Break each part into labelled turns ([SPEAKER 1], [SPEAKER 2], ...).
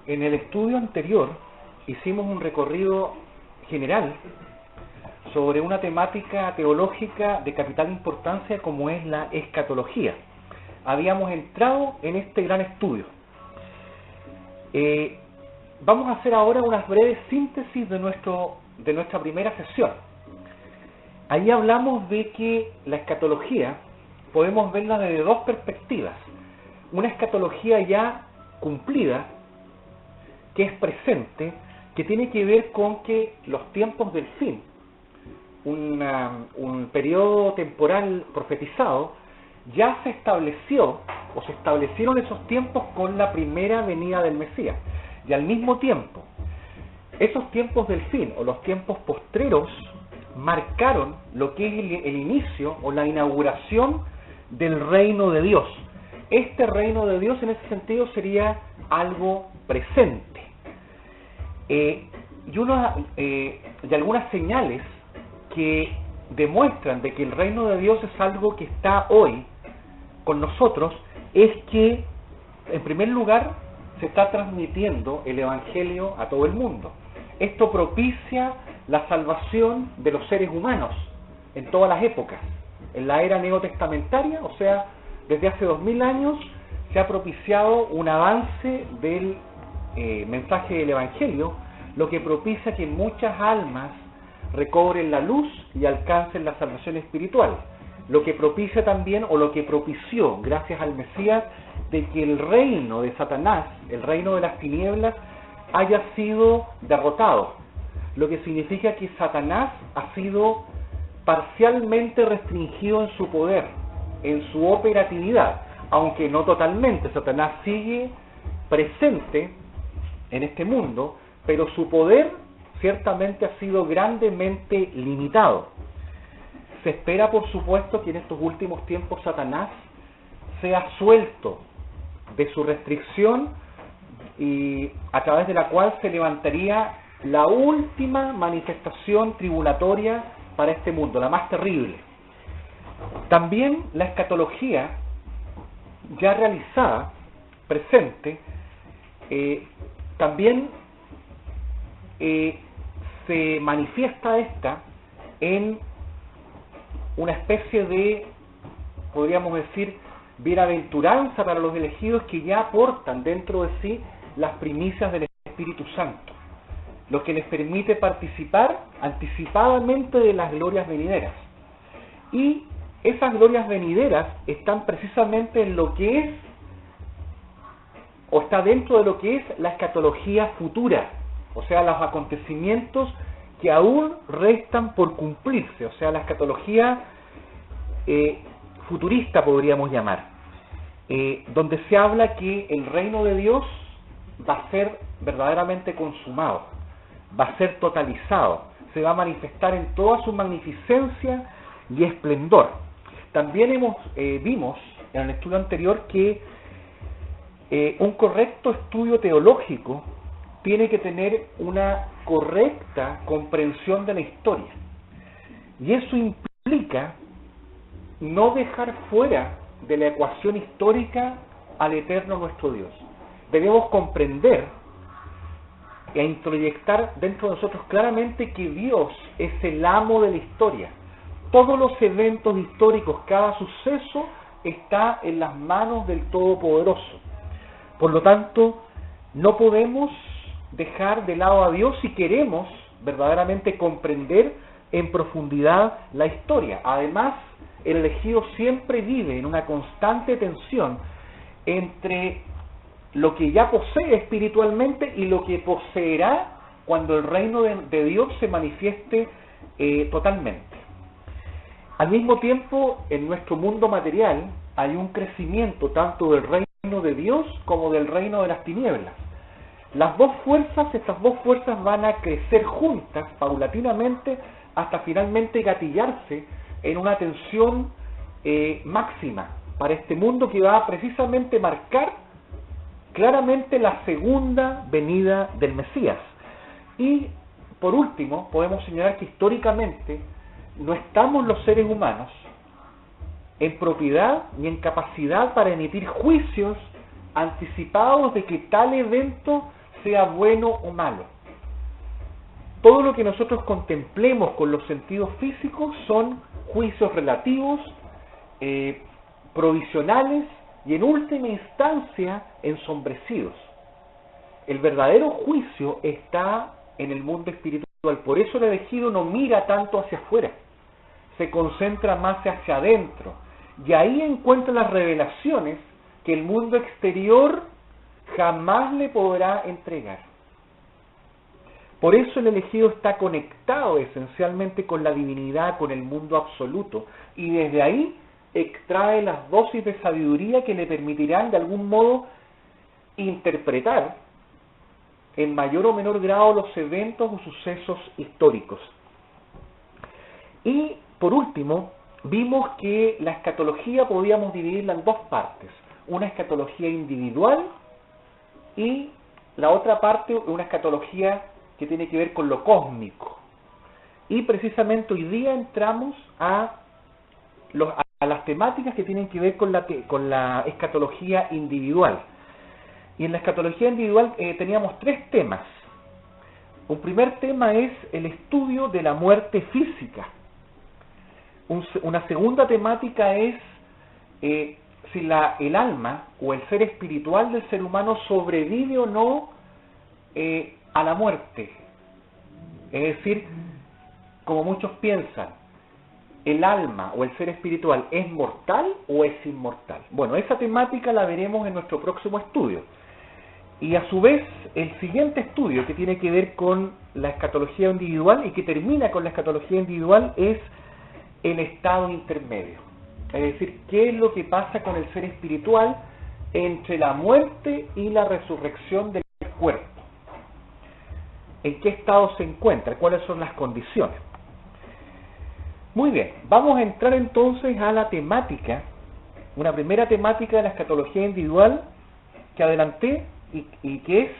[SPEAKER 1] En el estudio anterior hicimos un recorrido general sobre una temática teológica de capital importancia como es la escatología. Habíamos entrado en este gran estudio. Vamos a hacer ahora unas breves síntesis de nuestra primera sesión. Ahí hablamos de que la escatología podemos verla desde dos perspectivas. Una escatología ya cumplida, que es presente, que tiene que ver con que los tiempos del fin, un periodo temporal profetizado, ya se estableció, o se establecieron esos tiempos con la primera venida del Mesías. Y al mismo tiempo, esos tiempos del fin, o los tiempos postreros, marcaron lo que es el inicio, o la inauguración del reino de Dios. Este reino de Dios, en ese sentido, sería algo presente. Y algunas señales que demuestran de que el reino de Dios es algo que está hoy con nosotros, es que, en primer lugar, se está transmitiendo el Evangelio a todo el mundo. Esto propicia la salvación de los seres humanos en todas las épocas. En la era neotestamentaria, o sea, desde hace 2000 años, se ha propiciado un avance del mensaje del Evangelio, lo que propicia que muchas almas recobren la luz y alcancen la salvación espiritual. Lo que propicia también, o lo que propició, gracias al Mesías, de que el reino de Satanás, el reino de las tinieblas, haya sido derrotado. Lo que significa que Satanás ha sido parcialmente restringido en su poder, en su operatividad, aunque no totalmente. Satanás sigue presente en este mundo, pero su poder ciertamente ha sido grandemente limitado. Se espera, por supuesto, que en estos últimos tiempos Satanás sea suelto de su restricción, y a través de la cual se levantaría la última manifestación tribulatoria para este mundo, la más terrible. También la escatología ya realizada, presente, también se manifiesta esta en una especie de, podríamos decir, bienaventuranza para los elegidos, que ya aportan dentro de sí las primicias del Espíritu Santo, lo que les permite participar anticipadamente de las glorias venideras. Y esas glorias venideras están precisamente en lo que es, o está dentro de lo que es la escatología futura, o sea, los acontecimientos que aún restan por cumplirse, o sea, la escatología futurista, podríamos llamar, donde se habla que el reino de Dios va a ser verdaderamente consumado, va a ser totalizado, se va a manifestar en toda su magnificencia y esplendor. También vimos en el estudio anterior que un correcto estudio teológico tiene que tener una correcta comprensión de la historia, y eso implica no dejar fuera de la ecuación histórica al eterno nuestro Dios. Debemos comprender e introyectar dentro de nosotros claramente que Dios es el amo de la historia. Todos los eventos históricos, cada suceso, está en las manos del Todopoderoso. Por lo tanto, no podemos dejar de lado a Dios si queremos verdaderamente comprender en profundidad la historia. Además, el elegido siempre vive en una constante tensión entre lo que ya posee espiritualmente y lo que poseerá cuando el reino de Dios se manifieste totalmente. Al mismo tiempo, en nuestro mundo material hay un crecimiento tanto del reino de Dios como del reino de las tinieblas. Estas dos fuerzas van a crecer juntas paulatinamente hasta finalmente gatillarse en una tensión máxima para este mundo, que va a precisamente marcar claramente la segunda venida del Mesías. Y por último, podemos señalar que históricamente no estamos los seres humanos en propiedad ni en capacidad para emitir juicios anticipados de que tal evento sea bueno o malo. Todo lo que nosotros contemplemos con los sentidos físicos son juicios relativos, provisionales y en última instancia ensombrecidos. El verdadero juicio está en el mundo espiritual, por eso el elegido no mira tanto hacia afuera, se concentra más hacia adentro, y ahí encuentra las revelaciones que el mundo exterior jamás le podrá entregar. Por eso el elegido está conectado esencialmente con la divinidad, con el mundo absoluto, y desde ahí extrae las dosis de sabiduría que le permitirán de algún modo interpretar en mayor o menor grado los eventos o sucesos históricos. Y por último, vimos que la escatología podíamos dividirla en dos partes: una escatología individual y la otra parte, una escatología que tiene que ver con lo cósmico. Y precisamente hoy día entramos a las temáticas que tienen que ver con la escatología individual. Y en la escatología individual teníamos tres temas. Un primer tema es el estudio de la muerte física. Una segunda temática es si el alma o el ser espiritual del ser humano sobrevive o no a la muerte. Es decir, como muchos piensan, ¿el alma o el ser espiritual es mortal o es inmortal? Bueno, esa temática la veremos en nuestro próximo estudio. Y a su vez, el siguiente estudio que tiene que ver con la escatología individual y que termina con la escatología individual es el estado intermedio. Es decir, ¿qué es lo que pasa con el ser espiritual entre la muerte y la resurrección del cuerpo? ¿En qué estado se encuentra? ¿Cuáles son las condiciones? Muy bien, vamos a entrar entonces a la temática, una primera temática de la escatología individual que adelanté y que es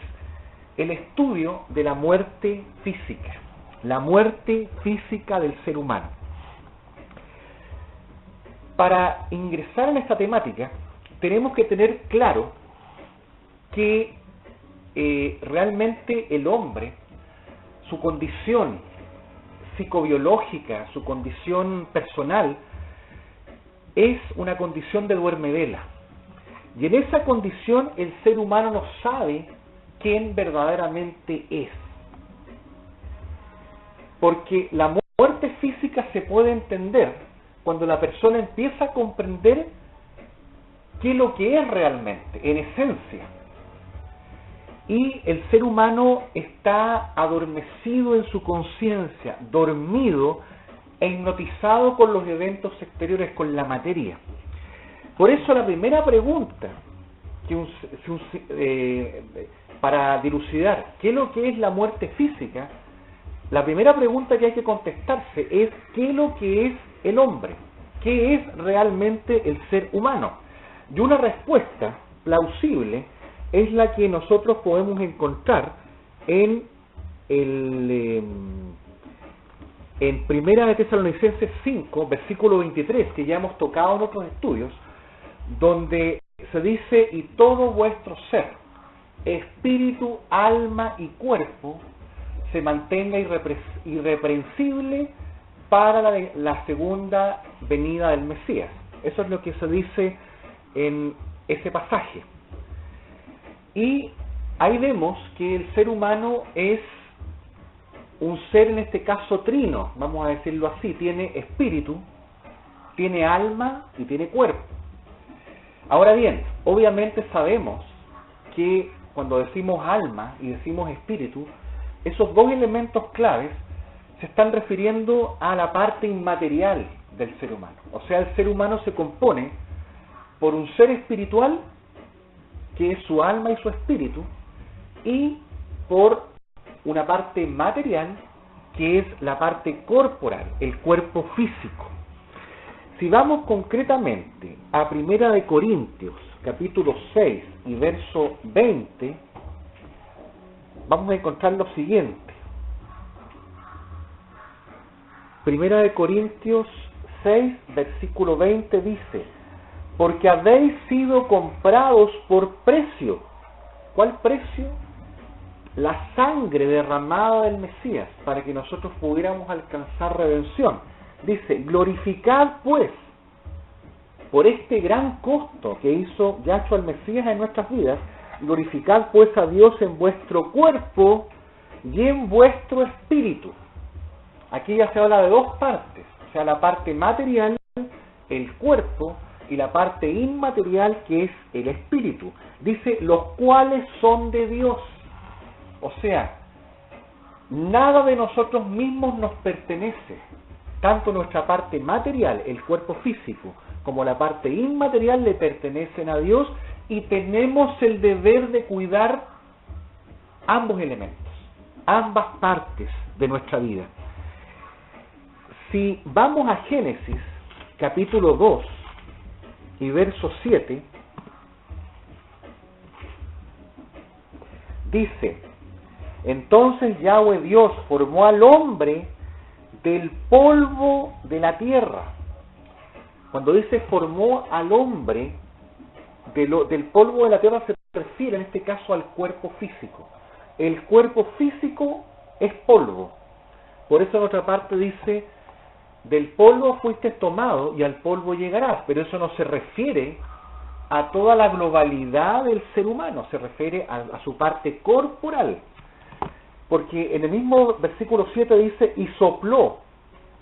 [SPEAKER 1] el estudio de la muerte física, la muerte física del ser humano. Para ingresar en esta temática tenemos que tener claro que realmente el hombre, su condición psicobiológica, su condición personal, es una condición de duermevela. Y en esa condición el ser humano no sabe quién verdaderamente es. Porque la muerte física se puede entender cuando la persona empieza a comprender qué es lo que es realmente, en esencia. Y el ser humano está adormecido en su conciencia, dormido e hipnotizado con los eventos exteriores, con la materia. Por eso la primera pregunta para dilucidar qué es lo que es la muerte física, la primera pregunta que hay que contestarse es ¿qué es lo que es el hombre? ¿Qué es realmente el ser humano? Y una respuesta plausible es la que nosotros podemos encontrar en Primera de Tesalonicenses 5, versículo 23, que ya hemos tocado en otros estudios, donde se dice: y todo vuestro ser, espíritu, alma y cuerpo, se mantenga irreprensible para la segunda venida del Mesías. Eso es lo que se dice en ese pasaje. Y ahí vemos que el ser humano es un ser, en este caso trino, vamos a decirlo así: tiene espíritu, tiene alma y tiene cuerpo. Ahora bien, obviamente sabemos que cuando decimos alma y decimos espíritu, esos dos elementos claves se están refiriendo a la parte inmaterial del ser humano. O sea, el ser humano se compone por un ser espiritual, que es su alma y su espíritu, y por una parte material, que es la parte corporal, el cuerpo físico. Si vamos concretamente a Primera de Corintios, capítulo 6 y verso 20, vamos a encontrar lo siguiente. Primera de Corintios 6, versículo 20 dice: porque habéis sido comprados por precio. ¿Cuál precio? la sangre derramada del Mesías para que nosotros pudiéramos alcanzar redención. Dice, glorificad pues por este gran costo que hizo Yahshua el Mesías en nuestras vidas, glorificad pues a Dios en vuestro cuerpo y en vuestro espíritu. Aquí ya se habla de dos partes, o sea, la parte material, el cuerpo, y la parte inmaterial, que es el espíritu. Dice, los cuales son de Dios. O sea, nada de nosotros mismos nos pertenece. Tanto nuestra parte material, el cuerpo físico, como la parte inmaterial le pertenecen a Dios, y tenemos el deber de cuidar ambos elementos, ambas partes de nuestra vida. Si vamos a Génesis, capítulo 2, y verso 7, dice, entonces Yahweh Dios formó al hombre del polvo de la tierra. Cuando dice formó al hombre del polvo de la tierra, se refiere en este caso al cuerpo físico. El cuerpo físico es polvo. Por eso en otra parte dice, del polvo fuiste tomado y al polvo llegarás. Pero eso no se refiere a toda la globalidad del ser humano, se refiere a su parte corporal. Porque en el mismo versículo 7 dice, y sopló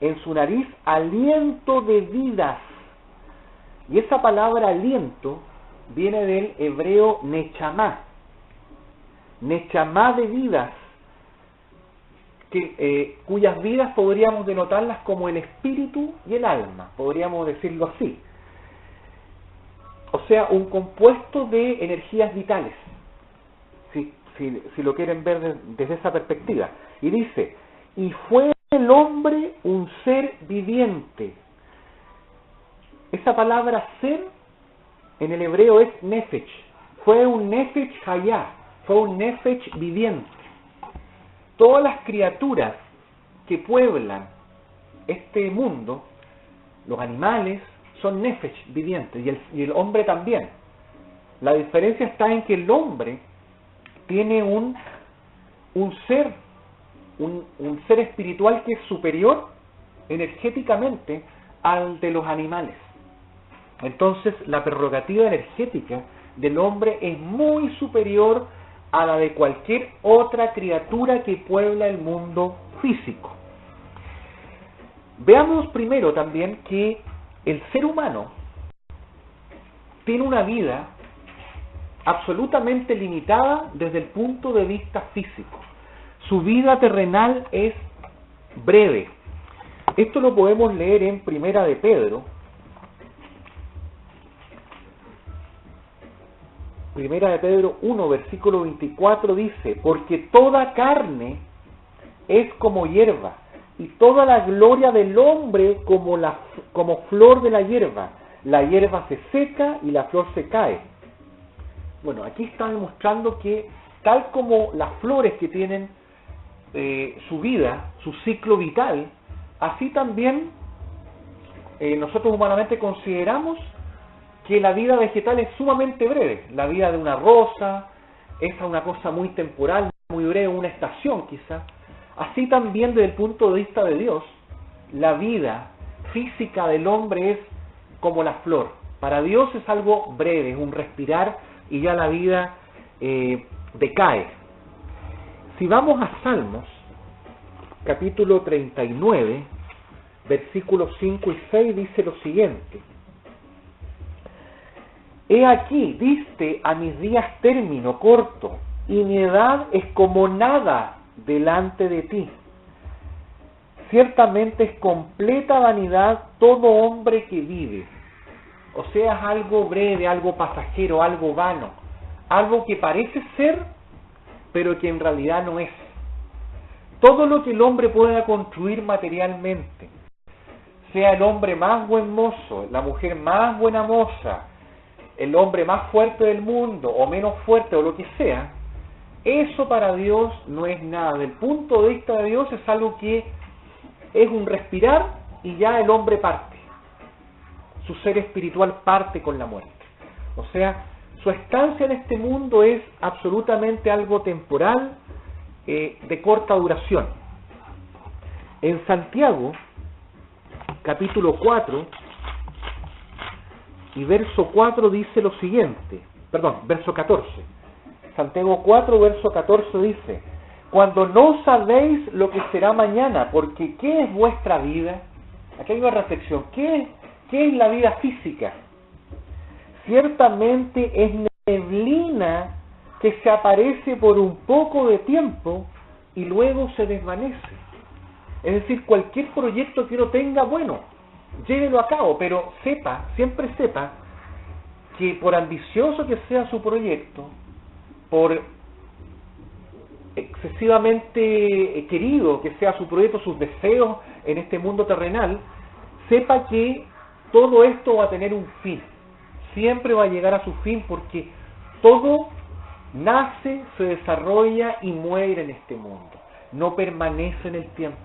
[SPEAKER 1] en su nariz aliento de vidas. Y esa palabra aliento viene del hebreo nechamá. Nechamá de vidas, cuyas vidas podríamos denotarlas como el espíritu y el alma, podríamos decirlo así. O sea, un compuesto de energías vitales, si lo quieren ver desde esa perspectiva. Y dice, y fue el hombre un ser viviente. Esa palabra ser en el hebreo es nefesh. Fue un nefesh hayá, fue un nefesh viviente. Todas las criaturas que pueblan este mundo, los animales, son nefesh vivientes, y el hombre también. La diferencia está en que el hombre tiene un ser espiritual que es superior energéticamente al de los animales. Entonces la prerrogativa energética del hombre es muy superior a la de cualquier otra criatura que puebla el mundo físico. Veamos primero también que el ser humano tiene una vida absolutamente limitada desde el punto de vista físico. Su vida terrenal es breve. Esto lo podemos leer en Primera de Pedro. Primera de Pedro 1, versículo 24 dice, porque toda carne es como hierba, y toda la gloria del hombre como flor de la hierba. La hierba se seca y la flor se cae. Bueno, aquí está demostrando que tal como las flores que tienen su vida, su ciclo vital, así también nosotros humanamente consideramos que la vida vegetal es sumamente breve. La vida de una rosa es una cosa muy temporal, muy breve, una estación quizá. Así también desde el punto de vista de Dios, la vida física del hombre es como la flor. Para Dios es algo breve, es un respirar y ya la vida decae. Si vamos a Salmos, capítulo 39, versículos 5 y 6, dice lo siguiente. He aquí, diste a mis días término corto, y mi edad es como nada delante de ti. Ciertamente es completa vanidad todo hombre que vive. O sea, es algo breve, algo pasajero, algo vano, algo que parece ser, pero que en realidad no es. Todo lo que el hombre pueda construir materialmente, sea el hombre más buen mozo, la mujer más buena moza, el hombre más fuerte del mundo o menos fuerte o lo que sea, eso para Dios no es nada. Del punto de vista de Dios es algo que es un respirar y ya el hombre parte. Su ser espiritual parte con la muerte. O sea, su estancia en este mundo es absolutamente algo temporal, de corta duración. En Santiago, capítulo 4, y verso 4 dice lo siguiente, verso 14. Santiago 4, verso 14 dice: cuando no sabéis lo que será mañana, porque ¿qué es vuestra vida? Aquí hay una reflexión. ¿Qué es la vida física? Ciertamente es neblina que se aparece por un poco de tiempo y luego se desvanece. Es decir, cualquier proyecto que uno tenga, bueno, llévelo a cabo, pero siempre sepa que por ambicioso que sea su proyecto, por excesivamente querido que sea su proyecto, sus deseos en este mundo terrenal, sepa que todo esto va a tener un fin. Siempre va a llegar a su fin, porque todo nace, se desarrolla y muere en este mundo. No permanece en el tiempo.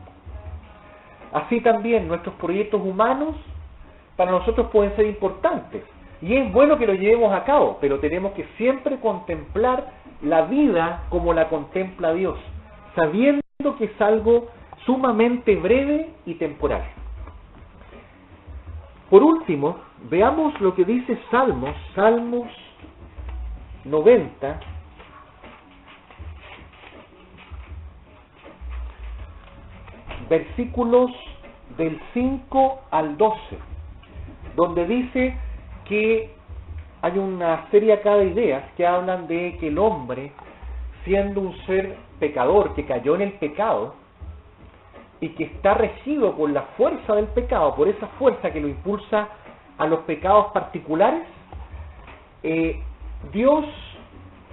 [SPEAKER 1] Así también nuestros proyectos humanos para nosotros pueden ser importantes. Y es bueno que lo llevemos a cabo, pero tenemos que siempre contemplar la vida como la contempla Dios, sabiendo que es algo sumamente breve y temporal. Por último, veamos lo que dice Salmos 90, versículos del 5 al 12, donde dice que hay una serie acá de ideas que hablan de que el hombre, siendo un ser pecador, que cayó en el pecado y que está regido por la fuerza del pecado, por esa fuerza que lo impulsa a los pecados particulares, Dios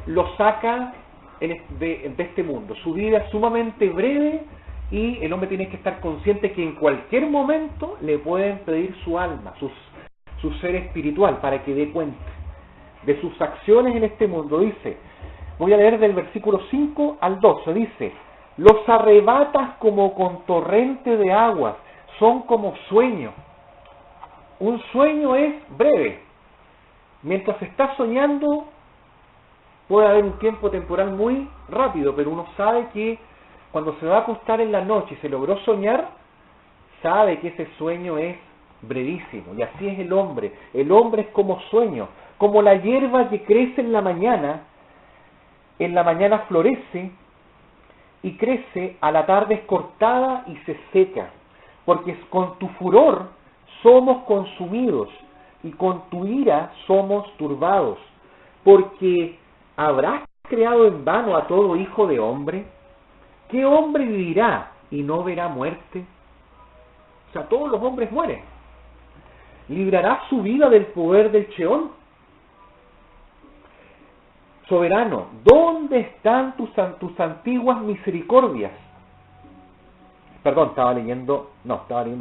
[SPEAKER 1] lo saca de este mundo. Su vida es sumamente breve y el hombre tiene que estar consciente que en cualquier momento le pueden pedir su alma, su ser espiritual, para que dé cuenta de sus acciones en este mundo. Dice, voy a leer del versículo 5 al 12, dice: los arrebatas como con torrente de aguas, son como sueño. Un sueño es breve. Mientras estás soñando, puede haber un tiempo temporal muy rápido, pero uno sabe que cuando se va a acostar en la noche y se logró soñar, sabe que ese sueño es brevísimo. Y así es el hombre. El hombre es como sueño, como la hierba que crece en la mañana florece y crece, a la tarde es cortada y se seca, porque con tu furor somos consumidos y con tu ira somos turbados, porque ¿habrás creado en vano a todo hijo de hombre? ¿Qué hombre vivirá y no verá muerte? O sea, todos los hombres mueren. ¿Librará su vida del poder del Sheol? Soberano, ¿dónde están tus antiguas misericordias? Perdón, estaba leyendo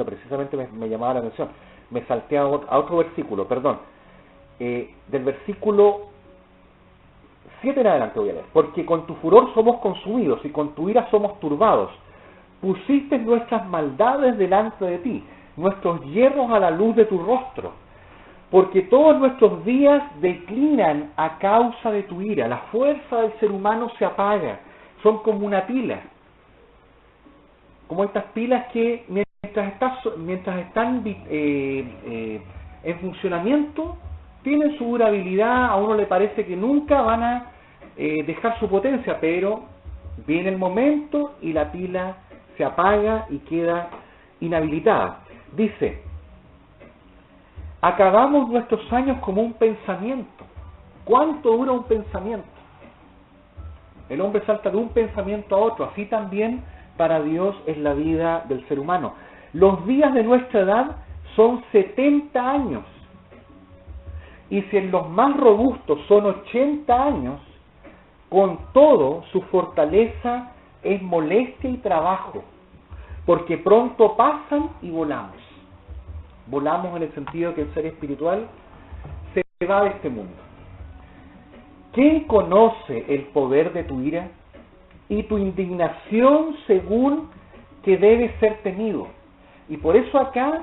[SPEAKER 1] precisamente, me llamaba la atención. Me salté a otro versículo, perdón. Del versículo 7 en adelante voy a leer. Porque con tu furor somos consumidos y con tu ira somos turbados. Pusiste nuestras maldades delante de ti, nuestros hierros a la luz de tu rostro. Porque todos nuestros días declinan a causa de tu ira. La fuerza del ser humano se apaga. Son como una pila. Como estas pilas que mientras están en funcionamiento, tienen su durabilidad. A uno le parece que nunca van a dejar su potencia, pero viene el momento y la pila se apaga y queda inhabilitada. Dice: acabamos nuestros años como un pensamiento. ¿Cuánto dura un pensamiento? El hombre salta de un pensamiento a otro. Así también para Dios es la vida del ser humano. Los días de nuestra edad son 70 años. Y si en los más robustos son 80 años, con todo su fortaleza es molestia y trabajo, porque pronto pasan y volamos. Volamos en el sentido que el ser espiritual se va de este mundo. ¿Quién conoce el poder de tu ira y tu indignación según que debe ser temido? Y por eso acá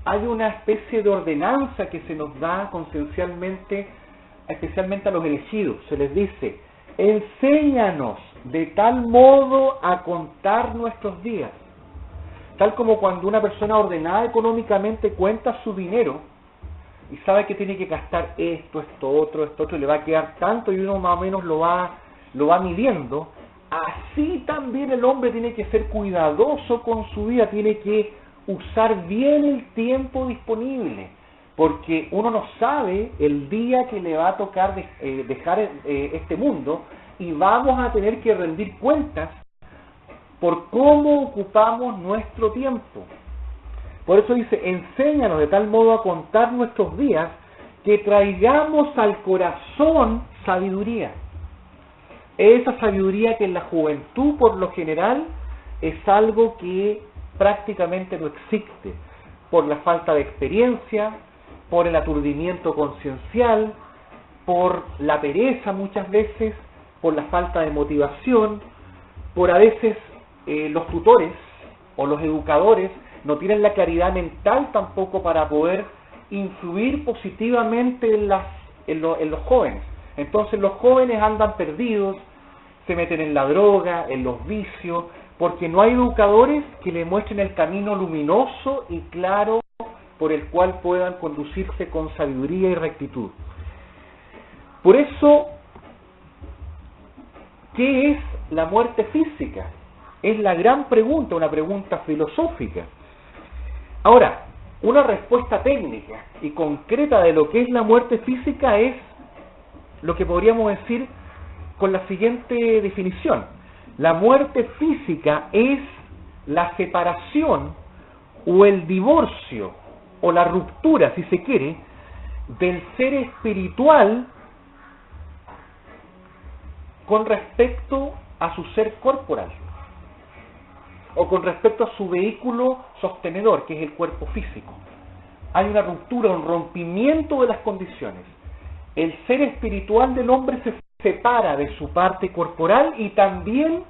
[SPEAKER 1] hay una especie de ordenanza que se nos da conciencialmente, especialmente a los elegidos. Se les dice: enséñanos de tal modo a contar nuestros días. Tal como cuando una persona ordenada económicamente cuenta su dinero y sabe que tiene que gastar esto, esto otro, y le va a quedar tanto y uno más o menos lo va midiendo. Así también el hombre tiene que ser cuidadoso con su vida, tiene que usar bien el tiempo disponible, porque uno no sabe el día que le va a tocar dejar este mundo y vamos a tener que rendir cuentas por cómo ocupamos nuestro tiempo. Por eso dice, enséñanos de tal modo a contar nuestros días que traigamos al corazón sabiduría. Esa sabiduría que en la juventud por lo general es algo que prácticamente no existe, por la falta de experiencia, por el aturdimiento conciencial, por la pereza muchas veces, por la falta de motivación, por a veces los tutores o los educadores no tienen la claridad mental tampoco para poder influir positivamente en los jóvenes. Entonces los jóvenes andan perdidos, se meten en la droga, en los vicios, porque no hay educadores que le muestren el camino luminoso y claro por el cual puedan conducirse con sabiduría y rectitud. Por eso, ¿qué es la muerte física? Es la gran pregunta, una pregunta filosófica. Ahora, una respuesta técnica y concreta de lo que es la muerte física es lo que podríamos decir con la siguiente definición. La muerte física es la separación o el divorcio o la ruptura, si se quiere, del ser espiritual con respecto a su ser corporal o con respecto a su vehículo sostenedor, que es el cuerpo físico. Hay una ruptura, un rompimiento de las condiciones. El ser espiritual del hombre se separa de su parte corporal y también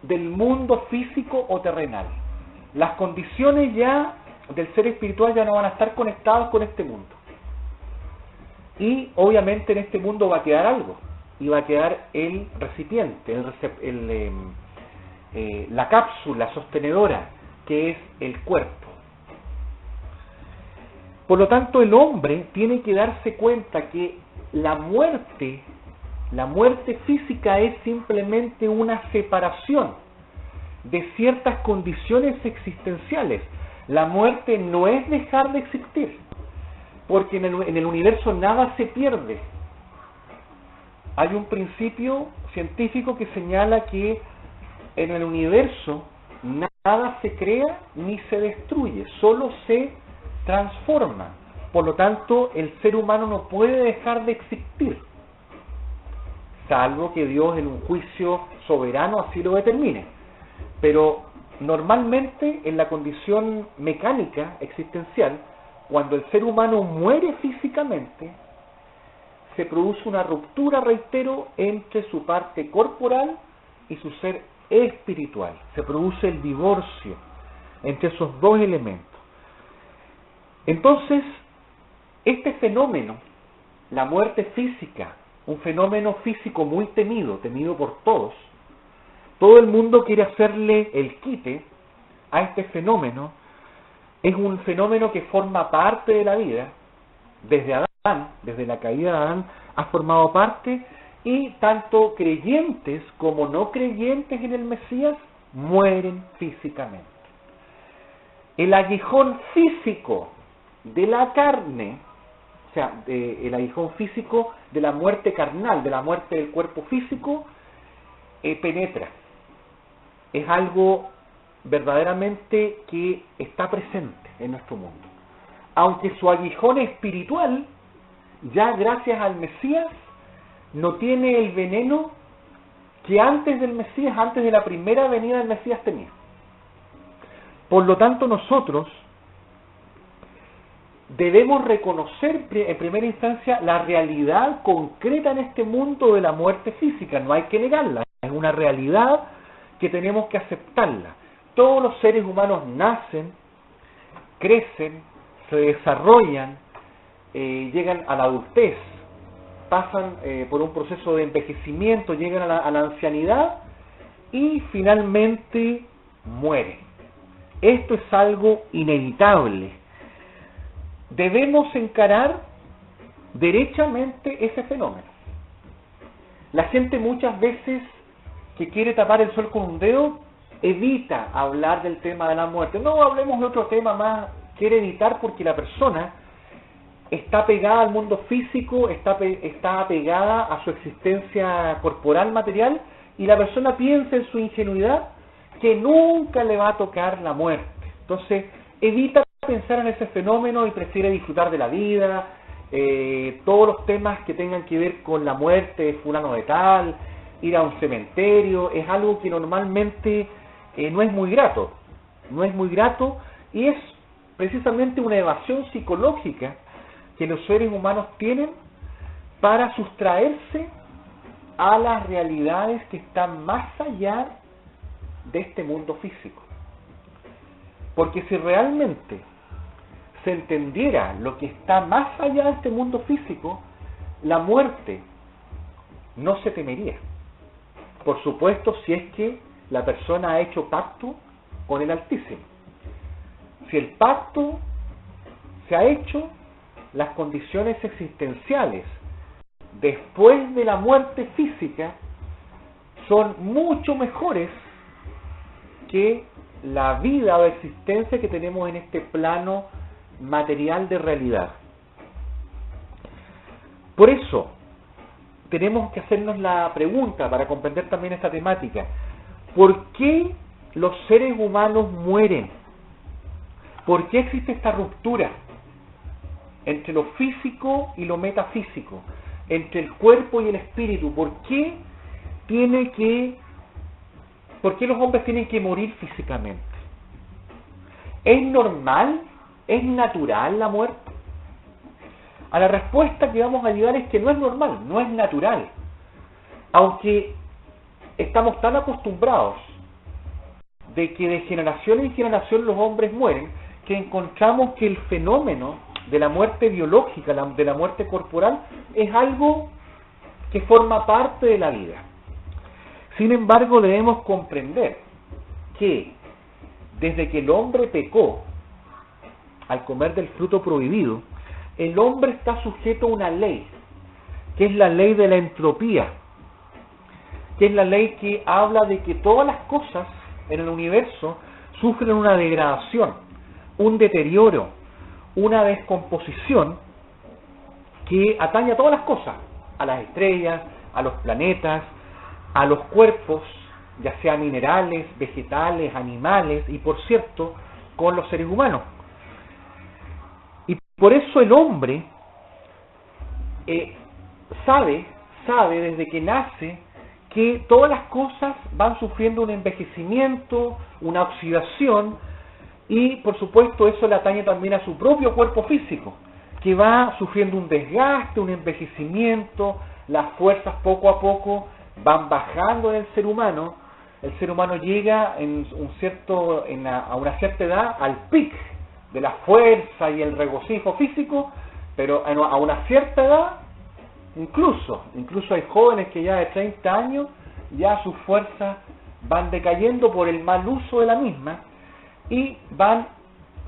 [SPEAKER 1] del mundo físico o terrenal. Las condiciones ya del ser espiritual ya no van a estar conectadas con este mundo. Y obviamente en este mundo va a quedar algo, y va a quedar el recipiente, la cápsula sostenedora, que es el cuerpo. Por lo tanto, el hombre tiene que darse cuenta que la muerte física es simplemente una separación de ciertas condiciones existenciales. La muerte no es dejar de existir, porque en el universo nada se pierde. Hay un principio científico que señala que en el universo nada se crea ni se destruye, solo se transforma. Por lo tanto, el ser humano no puede dejar de existir, salvo que Dios en un juicio soberano así lo determine. Pero normalmente en la condición mecánica existencial, cuando el ser humano muere físicamente, se produce una ruptura, reitero, entre su parte corporal y su ser espiritual. Se produce el divorcio entre esos dos elementos. Entonces, este fenómeno, la muerte física, un fenómeno físico muy temido por todos, todo el mundo quiere hacerle el quite a este fenómeno. Es un fenómeno que forma parte de la vida, desde Adán, desde la caída de Adán, ha formado parte, y tanto creyentes como no creyentes en el Mesías mueren físicamente. El aguijón físico de la carne, o sea, el aguijón físico de la muerte carnal, de la muerte del cuerpo físico, penetra. Es algo verdaderamente que está presente en nuestro mundo. Aunque su aguijón espiritual, ya gracias al Mesías, no tiene el veneno que antes del Mesías, antes de la primera venida del Mesías tenía. Por lo tanto, nosotros debemos reconocer en primera instancia la realidad concreta en este mundo de la muerte física. No hay que negarla, es una realidad que tenemos que aceptarla. Todos los seres humanos nacen, crecen, se desarrollan, llegan a la adultez, pasan por un proceso de envejecimiento, llegan a la ancianidad, y finalmente mueren. Esto es algo inevitable. Debemos encarar derechamente ese fenómeno. La gente muchas veces que quiere tapar el sol con un dedo evita hablar del tema de la muerte. No hablemos de otro tema más, quiere evitar porque la persona está pegada al mundo físico, está apegada a su existencia corporal, material, y la persona piensa en su ingenuidad que nunca le va a tocar la muerte. Entonces evita pensar en ese fenómeno y prefiere disfrutar de la vida, todos los temas que tengan que ver con la muerte de fulano de tal, ir a un cementerio, es algo que normalmente no es muy grato, y es precisamente una evasión psicológica que los seres humanos tienen para sustraerse a las realidades que están más allá de este mundo físico. Porque si realmente se entendiera lo que está más allá de este mundo físico, la muerte no se temería. Por supuesto, si es que la persona ha hecho pacto con el Altísimo. Si el pacto se ha hecho, las condiciones existenciales después de la muerte física son mucho mejores que la vida o existencia que tenemos en este plano material de realidad. Por eso tenemos que hacernos la pregunta para comprender también esta temática: ¿por qué los seres humanos mueren? ¿Por qué existe esta ruptura entre lo físico y lo metafísico, entre el cuerpo y el espíritu? ¿Por qué los hombres tienen que morir físicamente? ¿Es normal? ¿Es natural la muerte? A la respuesta que vamos a llegar es que no es normal, no es natural. Aunque estamos tan acostumbrados de que de generación en generación los hombres mueren, que encontramos que el fenómeno de la muerte biológica, de la muerte corporal, es algo que forma parte de la vida. Sin embargo, debemos comprender que desde que el hombre pecó al comer del fruto prohibido, el hombre está sujeto a una ley, que es la ley de la entropía, que es la ley que habla de que todas las cosas en el universo sufren una degradación, un deterioro, una descomposición que atañe a todas las cosas, a las estrellas, a los planetas, a los cuerpos, ya sea minerales, vegetales, animales, y por cierto, con los seres humanos. Y por eso el hombre sabe desde que nace que todas las cosas van sufriendo un envejecimiento, una oxidación, y por supuesto eso le atañe también a su propio cuerpo físico, que va sufriendo un desgaste, un envejecimiento, las fuerzas poco a poco van bajando en el ser humano. El ser humano llega a una cierta edad al pic de la fuerza y el regocijo físico, pero a una cierta edad, incluso hay jóvenes que ya de 30 años, ya sus fuerzas van decayendo por el mal uso de la misma, y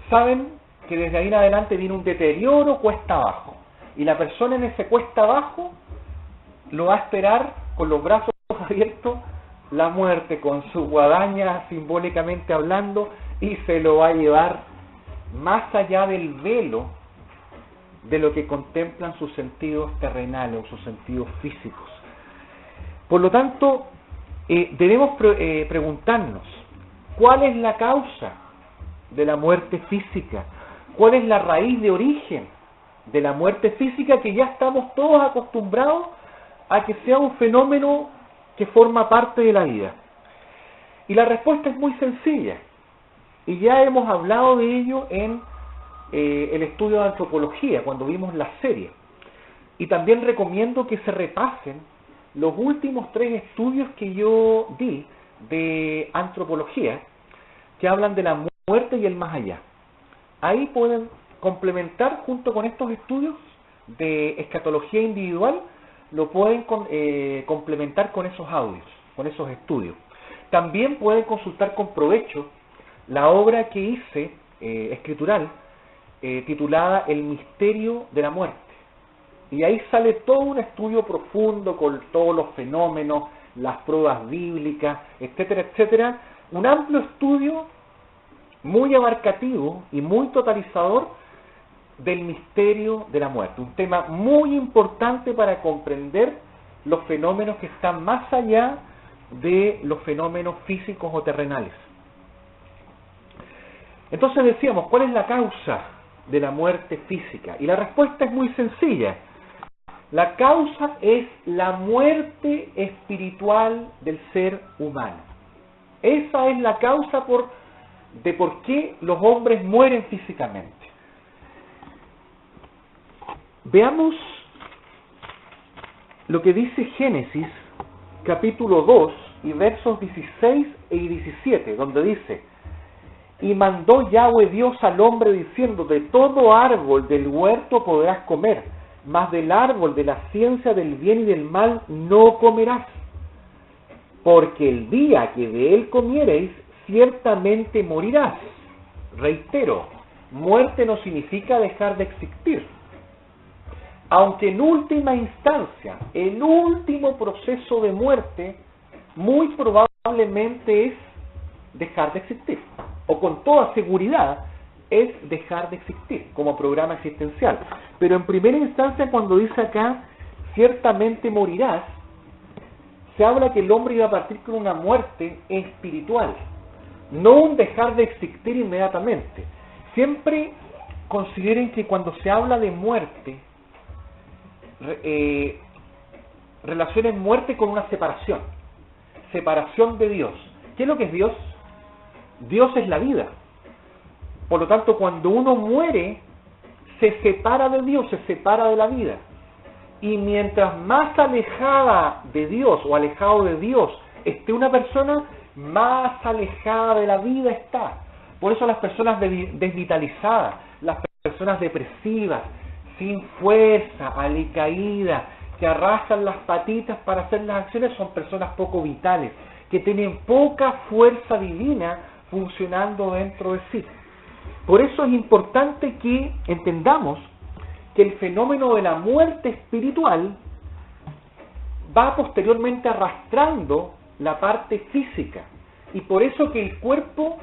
[SPEAKER 1] saben que desde ahí en adelante viene un deterioro cuesta abajo, y la persona en ese cuesta abajo lo va a esperar con los brazos abiertos la muerte, con su guadaña simbólicamente hablando, y se lo va a llevar más allá del velo de lo que contemplan sus sentidos terrenales o sus sentidos físicos. Por lo tanto, debemos preguntarnos, ¿cuál es la causa de la muerte física? ¿Cuál es la raíz de origen de la muerte física, que ya estamos todos acostumbrados a que sea un fenómeno que forma parte de la vida? Y la respuesta es muy sencilla, y ya hemos hablado de ello en el estudio de antropología, cuando vimos la serie. Y también recomiendo que se repasen los últimos 3 estudios que yo di de antropología, que hablan de la muerte y el más allá. Ahí pueden complementar junto con estos estudios de escatología individual, lo pueden complementar con esos audios, con esos estudios. También pueden consultar con provecho la obra que hice, escritural, titulada El misterio de la muerte. Y ahí sale todo un estudio profundo con todos los fenómenos, las pruebas bíblicas, etcétera, etcétera. Un amplio estudio muy abarcativo y muy totalizador del misterio de la muerte. Un tema muy importante para comprender los fenómenos que están más allá de los fenómenos físicos o terrenales. Entonces decíamos, ¿cuál es la causa de la muerte física? Y la respuesta es muy sencilla. La causa es la muerte espiritual del ser humano. Esa es la causa de por qué los hombres mueren físicamente. Veamos lo que dice Génesis, capítulo 2, y versos 16 y 17, donde dice: y mandó Yahweh Dios al hombre diciendo: de todo árbol del huerto podrás comer, mas del árbol de la ciencia del bien y del mal no comerás, porque el día que de él comiereis, ciertamente morirás. Reitero, muerte no significa dejar de existir, aunque en última instancia, el último proceso de muerte, muy probablemente es dejar de existir, o con toda seguridad es dejar de existir como programa existencial. Pero en primera instancia, cuando dice acá, ciertamente morirás, se habla que el hombre iba a partir con una muerte espiritual, no un dejar de existir inmediatamente. Siempre consideren que cuando se habla de muerte, relacionen muerte con una separación de Dios. ¿Qué es lo que es Dios? Dios es la vida. Por lo tanto, cuando uno muere, se separa de Dios, se separa de la vida. Y mientras más alejada de Dios o alejado de Dios esté una persona, más alejada de la vida está. Por eso las personas desvitalizadas, las personas depresivas, sin fuerza, alicaídas, que arrastran las patitas para hacer las acciones, son personas poco vitales, que tienen poca fuerza divina funcionando dentro de sí. Por eso es importante que entendamos que el fenómeno de la muerte espiritual va posteriormente arrastrando la parte física, y por eso que el cuerpo,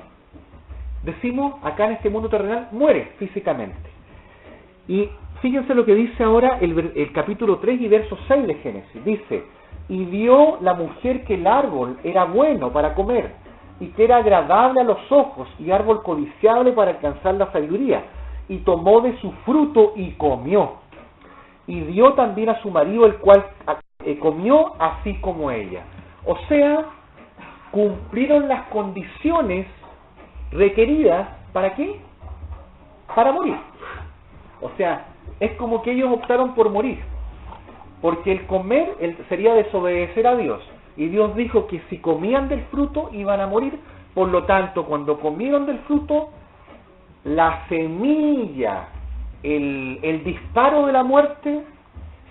[SPEAKER 1] decimos acá en este mundo terrenal, muere físicamente. Y fíjense lo que dice ahora el capítulo 3 y verso 6 de Génesis. Dice: y vio la mujer que el árbol era bueno para comer, y que era agradable a los ojos, y árbol codiciable para alcanzar la sabiduría, y tomó de su fruto y comió, y dio también a su marido, el cual comió así como ella. O sea, cumplieron las condiciones requeridas, ¿para qué? Para morir. O sea, es como que ellos optaron por morir, porque el comer sería desobedecer a Dios, y Dios dijo que si comían del fruto iban a morir. Por lo tanto, cuando comieron del fruto, la semilla, el disparo de la muerte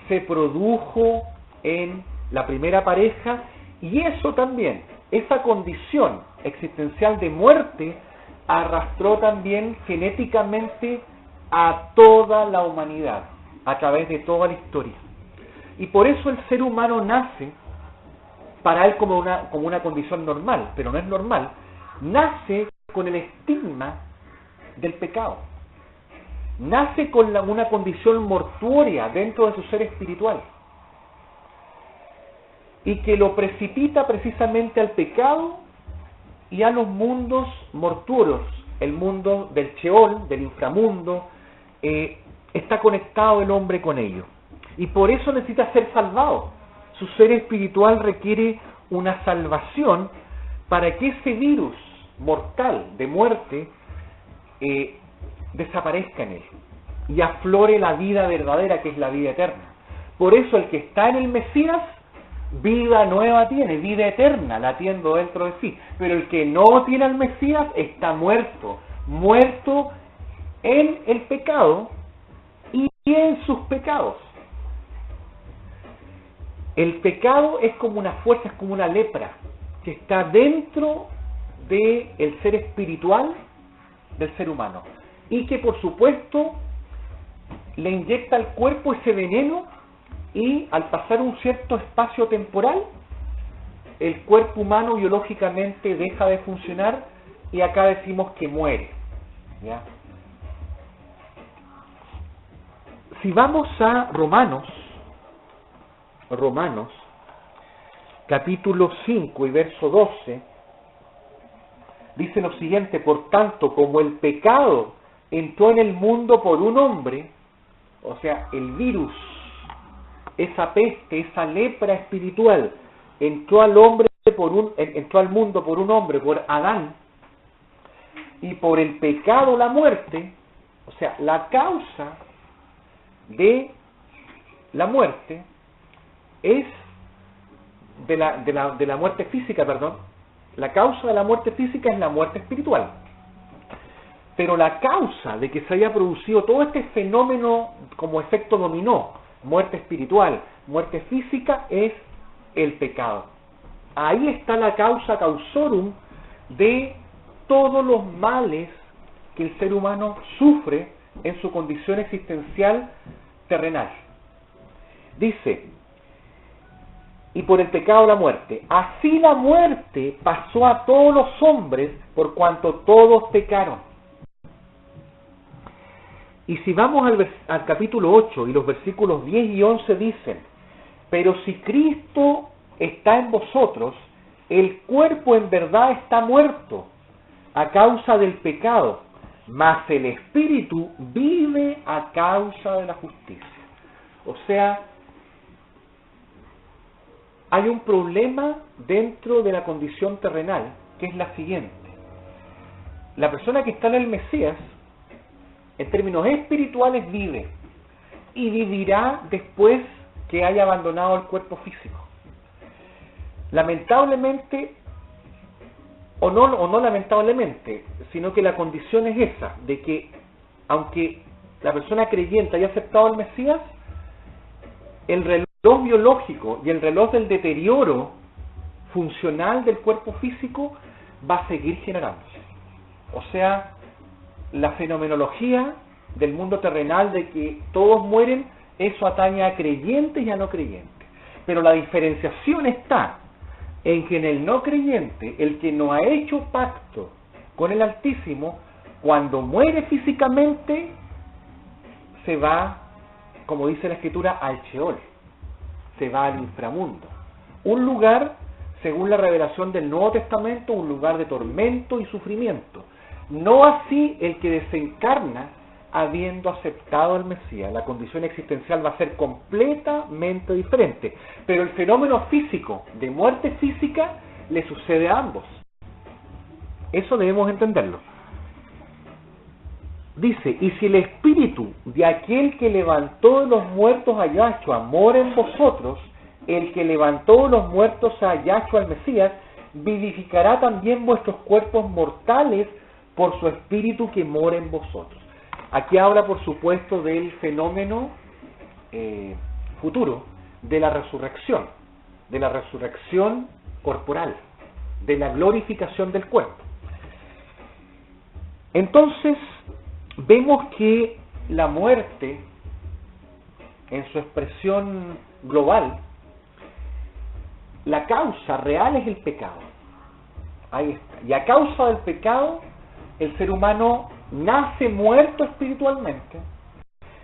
[SPEAKER 1] se produjo en la primera pareja, y eso también, esa condición existencial de muerte, arrastró también genéticamente a toda la humanidad, a través de toda la historia. Y por eso el ser humano nace, para él como una condición normal, pero no es normal, nace con el estigma del pecado. Nace con una condición mortuoria dentro de su ser espiritual, y que lo precipita precisamente al pecado y a los mundos mortuorios. El mundo del Sheol, del inframundo, está conectado el hombre con ello, y por eso necesita ser salvado. Su ser espiritual requiere una salvación para que ese virus mortal de muerte desaparezca en él y aflore la vida verdadera, que es la vida eterna. Por eso el que está en el Mesías, vida nueva tiene, vida eterna la tiene dentro de sí. Pero el que no tiene al Mesías está muerto en el pecado y en sus pecados. El pecado es como una fuerza, es como una lepra que está dentro del ser espiritual del ser humano y que por supuesto le inyecta al cuerpo ese veneno y al pasar un cierto espacio temporal el cuerpo humano biológicamente deja de funcionar y acá decimos que muere, ¿ya? Si vamos a Romanos capítulo 5 y verso 12, dice lo siguiente: por tanto, como el pecado entró en el mundo por un hombre, o sea, el virus, esa peste, esa lepra espiritual, entró al mundo por un hombre, por Adán, y por el pecado la muerte, o sea, la causa de la muerte es de la muerte física, perdón. La causa de la muerte física es la muerte espiritual. Pero la causa de que se haya producido todo este fenómeno como efecto dominó, muerte espiritual, muerte física, es el pecado. Ahí está la causa causorum de todos los males que el ser humano sufre en su condición existencial terrenal. Dice: y por el pecado la muerte. Así la muerte pasó a todos los hombres por cuanto todos pecaron. Y si vamos al capítulo 8 y los versículos 10 y 11 dicen: pero si Cristo está en vosotros, el cuerpo en verdad está muerto a causa del pecado, mas el espíritu vive a causa de la justicia. O sea, hay un problema dentro de la condición terrenal, que es la siguiente. La persona que está en el Mesías, en términos espirituales, vive, y vivirá después que haya abandonado el cuerpo físico. Lamentablemente, o no lamentablemente, sino que la condición es esa, de que aunque la persona creyente haya aceptado al Mesías, el reloj biológico y el reloj del deterioro funcional del cuerpo físico va a seguir generándose. O sea, la fenomenología del mundo terrenal de que todos mueren, eso atañe a creyentes y a no creyentes. Pero la diferenciación está en que en el no creyente, el que no ha hecho pacto con el Altísimo, cuando muere físicamente, se va, como dice la Escritura, al Sheol, se va al inframundo. Un lugar, según la revelación del Nuevo Testamento, un lugar de tormento y sufrimiento. No así el que desencarna habiendo aceptado al Mesías. La condición existencial va a ser completamente diferente. Pero el fenómeno físico, de muerte física, le sucede a ambos. Eso debemos entenderlo. Dice: y si el espíritu de aquel que levantó de los muertos a Yahshua mora en vosotros, el que levantó de los muertos a Yahshua al Mesías, vivificará también vuestros cuerpos mortales por su espíritu que mora en vosotros. Aquí habla, por supuesto, del fenómeno futuro de la resurrección corporal, de la glorificación del cuerpo. Entonces, vemos que la muerte, en su expresión global, la causa real es el pecado. Ahí está. Y a causa del pecado, el ser humano nace muerto espiritualmente.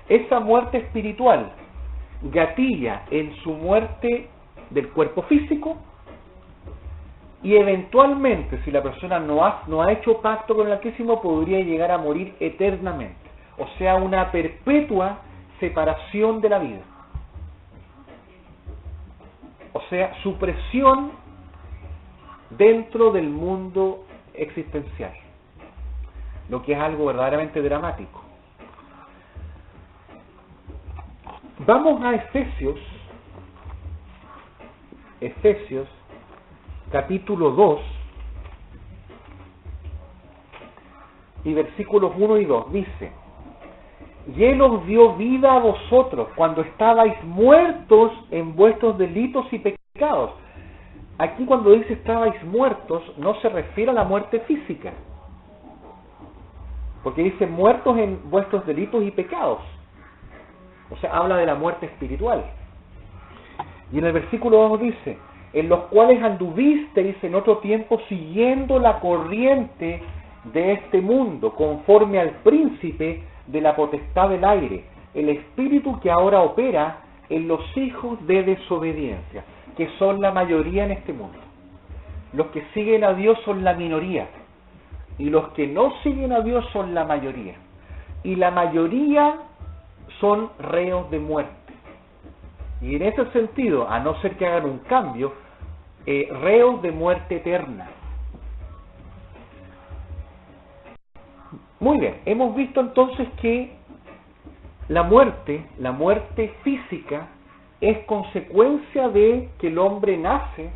[SPEAKER 1] Esa muerte espiritual gatilla en su muerte del cuerpo físico y eventualmente, si la persona no ha hecho pacto con el Altísimo, podría llegar a morir eternamente. O sea, una perpetua separación de la vida. O sea, supresión dentro del mundo existencial. Lo que es algo verdaderamente dramático. Vamos a Efesios capítulo 2 y versículos 1 y 2 dice: y Él os dio vida a vosotros cuando estabais muertos en vuestros delitos y pecados. aquí cuando dice estabais muertos, no se refiere a la muerte física, porque dice muertos en vuestros delitos y pecados. O sea, habla de la muerte espiritual. Y en el versículo 2 dice, en los cuales anduvisteis en otro tiempo siguiendo la corriente de este mundo, conforme al príncipe de la potestad del aire, el espíritu que ahora opera en los hijos de desobediencia, que son la mayoría en este mundo. Los que siguen a Dios son la minoría, y los que no siguen a Dios son la mayoría. Y la mayoría son reos de muerte. Y en ese sentido, a no ser que hagan un cambio, reos de muerte eterna. Muy bien, hemos visto entonces que la muerte física, es consecuencia de que el hombre nace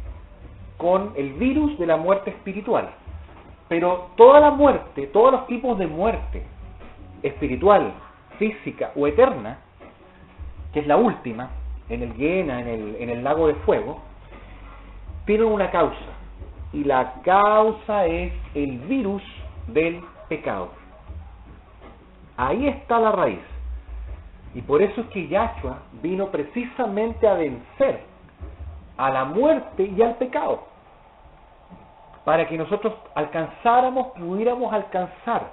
[SPEAKER 1] con el virus de la muerte espiritual. Pero toda la muerte, todos los tipos de muerte, espiritual, física o eterna, que es la última, en el Gehenna, en el lago de fuego, tienen una causa. Y la causa es el virus del pecado. Ahí está la raíz. Y por eso es que Yahshua vino precisamente a vencer a la muerte y al pecado, para que nosotros pudiéramos alcanzar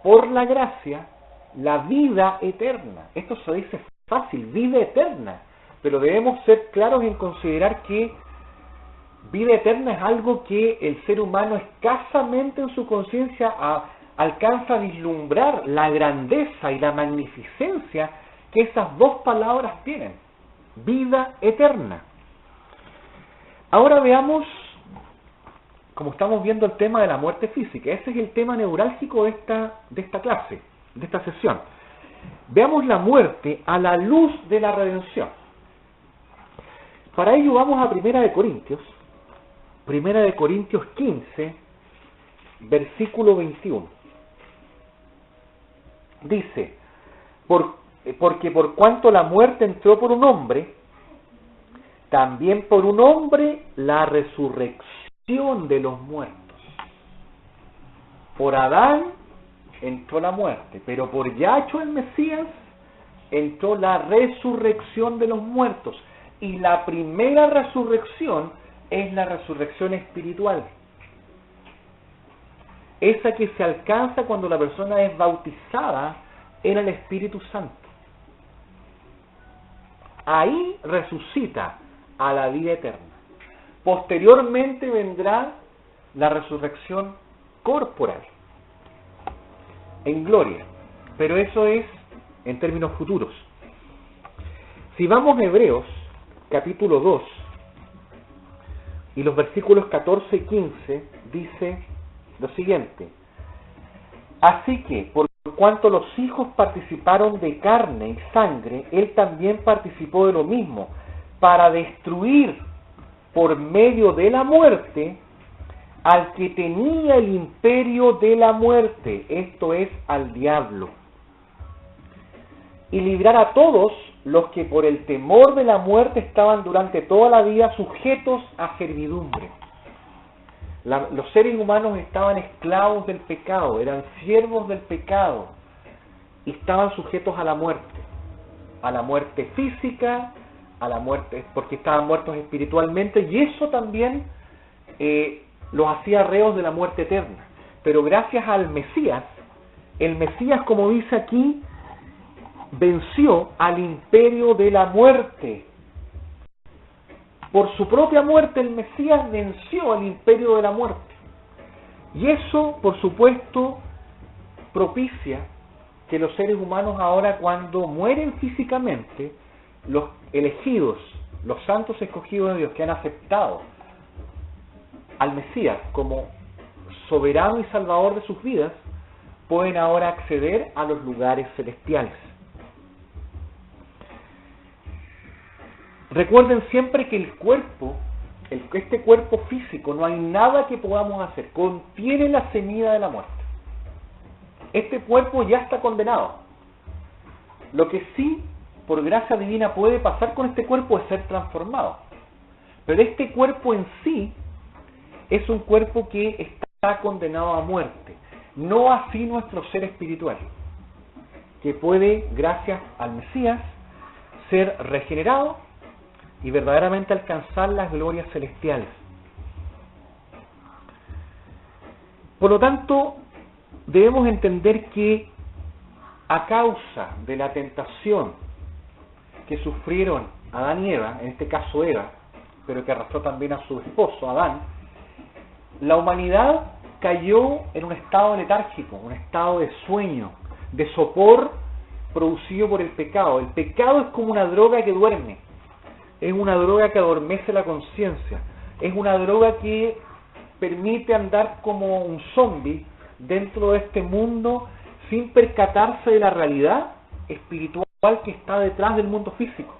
[SPEAKER 1] por la gracia la vida eterna. Esto se dice fácil, vida eterna, pero debemos ser claros en considerar que vida eterna es algo que el ser humano escasamente en su conciencia alcanza a vislumbrar la grandeza y la magnificencia que esas dos palabras tienen. Vida eterna. Ahora veamos, como estamos viendo el tema de la muerte física, ese es el tema neurálgico de esta clase, de esta sesión. Veamos la muerte a la luz de la redención. Para ello vamos a Primera de Corintios 15, versículo 21. Dice, porque por cuanto la muerte entró por un hombre, también por un hombre la resurrección de los muertos. Por Adán entró la muerte, pero por Yahshua el Mesías entró la resurrección de los muertos. Y la primera resurrección es la resurrección espiritual. Esa que se alcanza cuando la persona es bautizada en el Espíritu Santo. Ahí resucita a la vida eterna. Posteriormente vendrá la resurrección corporal, en gloria. Pero eso es en términos futuros. Si vamos a Hebreos, capítulo 2, y los versículos 14 y 15, dice lo siguiente: así que, por cuanto los hijos participaron de carne y sangre, él también participó de lo mismo, para destruir por medio de la muerte al que tenía el imperio de la muerte, esto es, al diablo, y librar a todos los que por el temor de la muerte estaban durante toda la vida sujetos a servidumbre. Los seres humanos estaban esclavos del pecado, eran siervos del pecado, y estaban sujetos a la muerte física, a la muerte porque estaban muertos espiritualmente, y eso también los hacía reos de la muerte eterna. Pero gracias al Mesías, el Mesías, como dice aquí, venció al imperio de la muerte. Por su propia muerte, el Mesías venció al imperio de la muerte. Y eso, por supuesto, propicia que los seres humanos ahora, cuando mueren físicamente, los elegidos, los santos escogidos de Dios, que han aceptado al Mesías como soberano y salvador de sus vidas, pueden ahora acceder a los lugares celestiales. Recuerden siempre que el cuerpo, este cuerpo físico, no hay nada que podamos hacer, contiene la semilla de la muerte. Este cuerpo ya está condenado. Lo que sí, por gracia divina, puede pasar con este cuerpo es ser transformado. Pero este cuerpo en sí es un cuerpo que está condenado a muerte, no así nuestro ser espiritual, que puede, gracias al Mesías, ser regenerado y verdaderamente alcanzar las glorias celestiales. Por lo tanto, debemos entender que a causa de la tentación que sufrieron Adán y Eva, en este caso Eva, pero que arrastró también a su esposo Adán, la humanidad cayó en un estado letárgico, un estado de sueño, de sopor producido por el pecado. El pecado es como una droga que duerme, es una droga que adormece la conciencia, es una droga que permite andar como un zombie dentro de este mundo sin percatarse de la realidad espiritual que está detrás del mundo físico.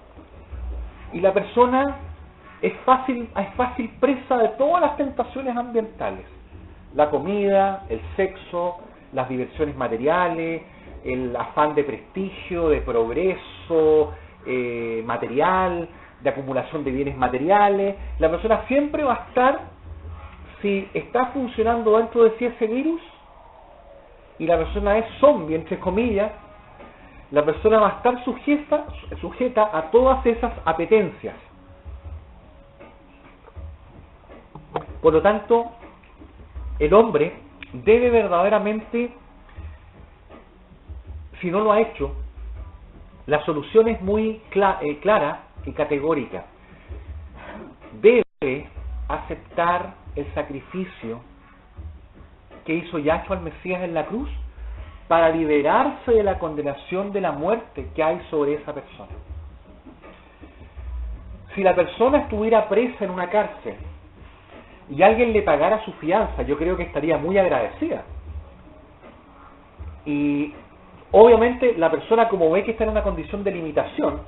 [SPEAKER 1] Y la persona es fácil presa de todas las tentaciones ambientales: la comida, el sexo, las diversiones materiales, el afán de prestigio, de progreso material, de acumulación de bienes materiales. La persona siempre va a estar, si está funcionando dentro de sí ese virus, y la persona es zombie, entre comillas, la persona va a estar sujeta a todas esas apetencias. Por lo tanto, el hombre debe verdaderamente, si no lo ha hecho, la solución es muy clara y categórica. Debe aceptar el sacrificio que hizo Yahshua el Mesías en la cruz para liberarse de la condenación de la muerte que hay sobre esa persona. Si la persona estuviera presa en una cárcel y alguien le pagara su fianza, yo creo que estaría muy agradecida. Y obviamente la persona, como ve que está en una condición de limitación,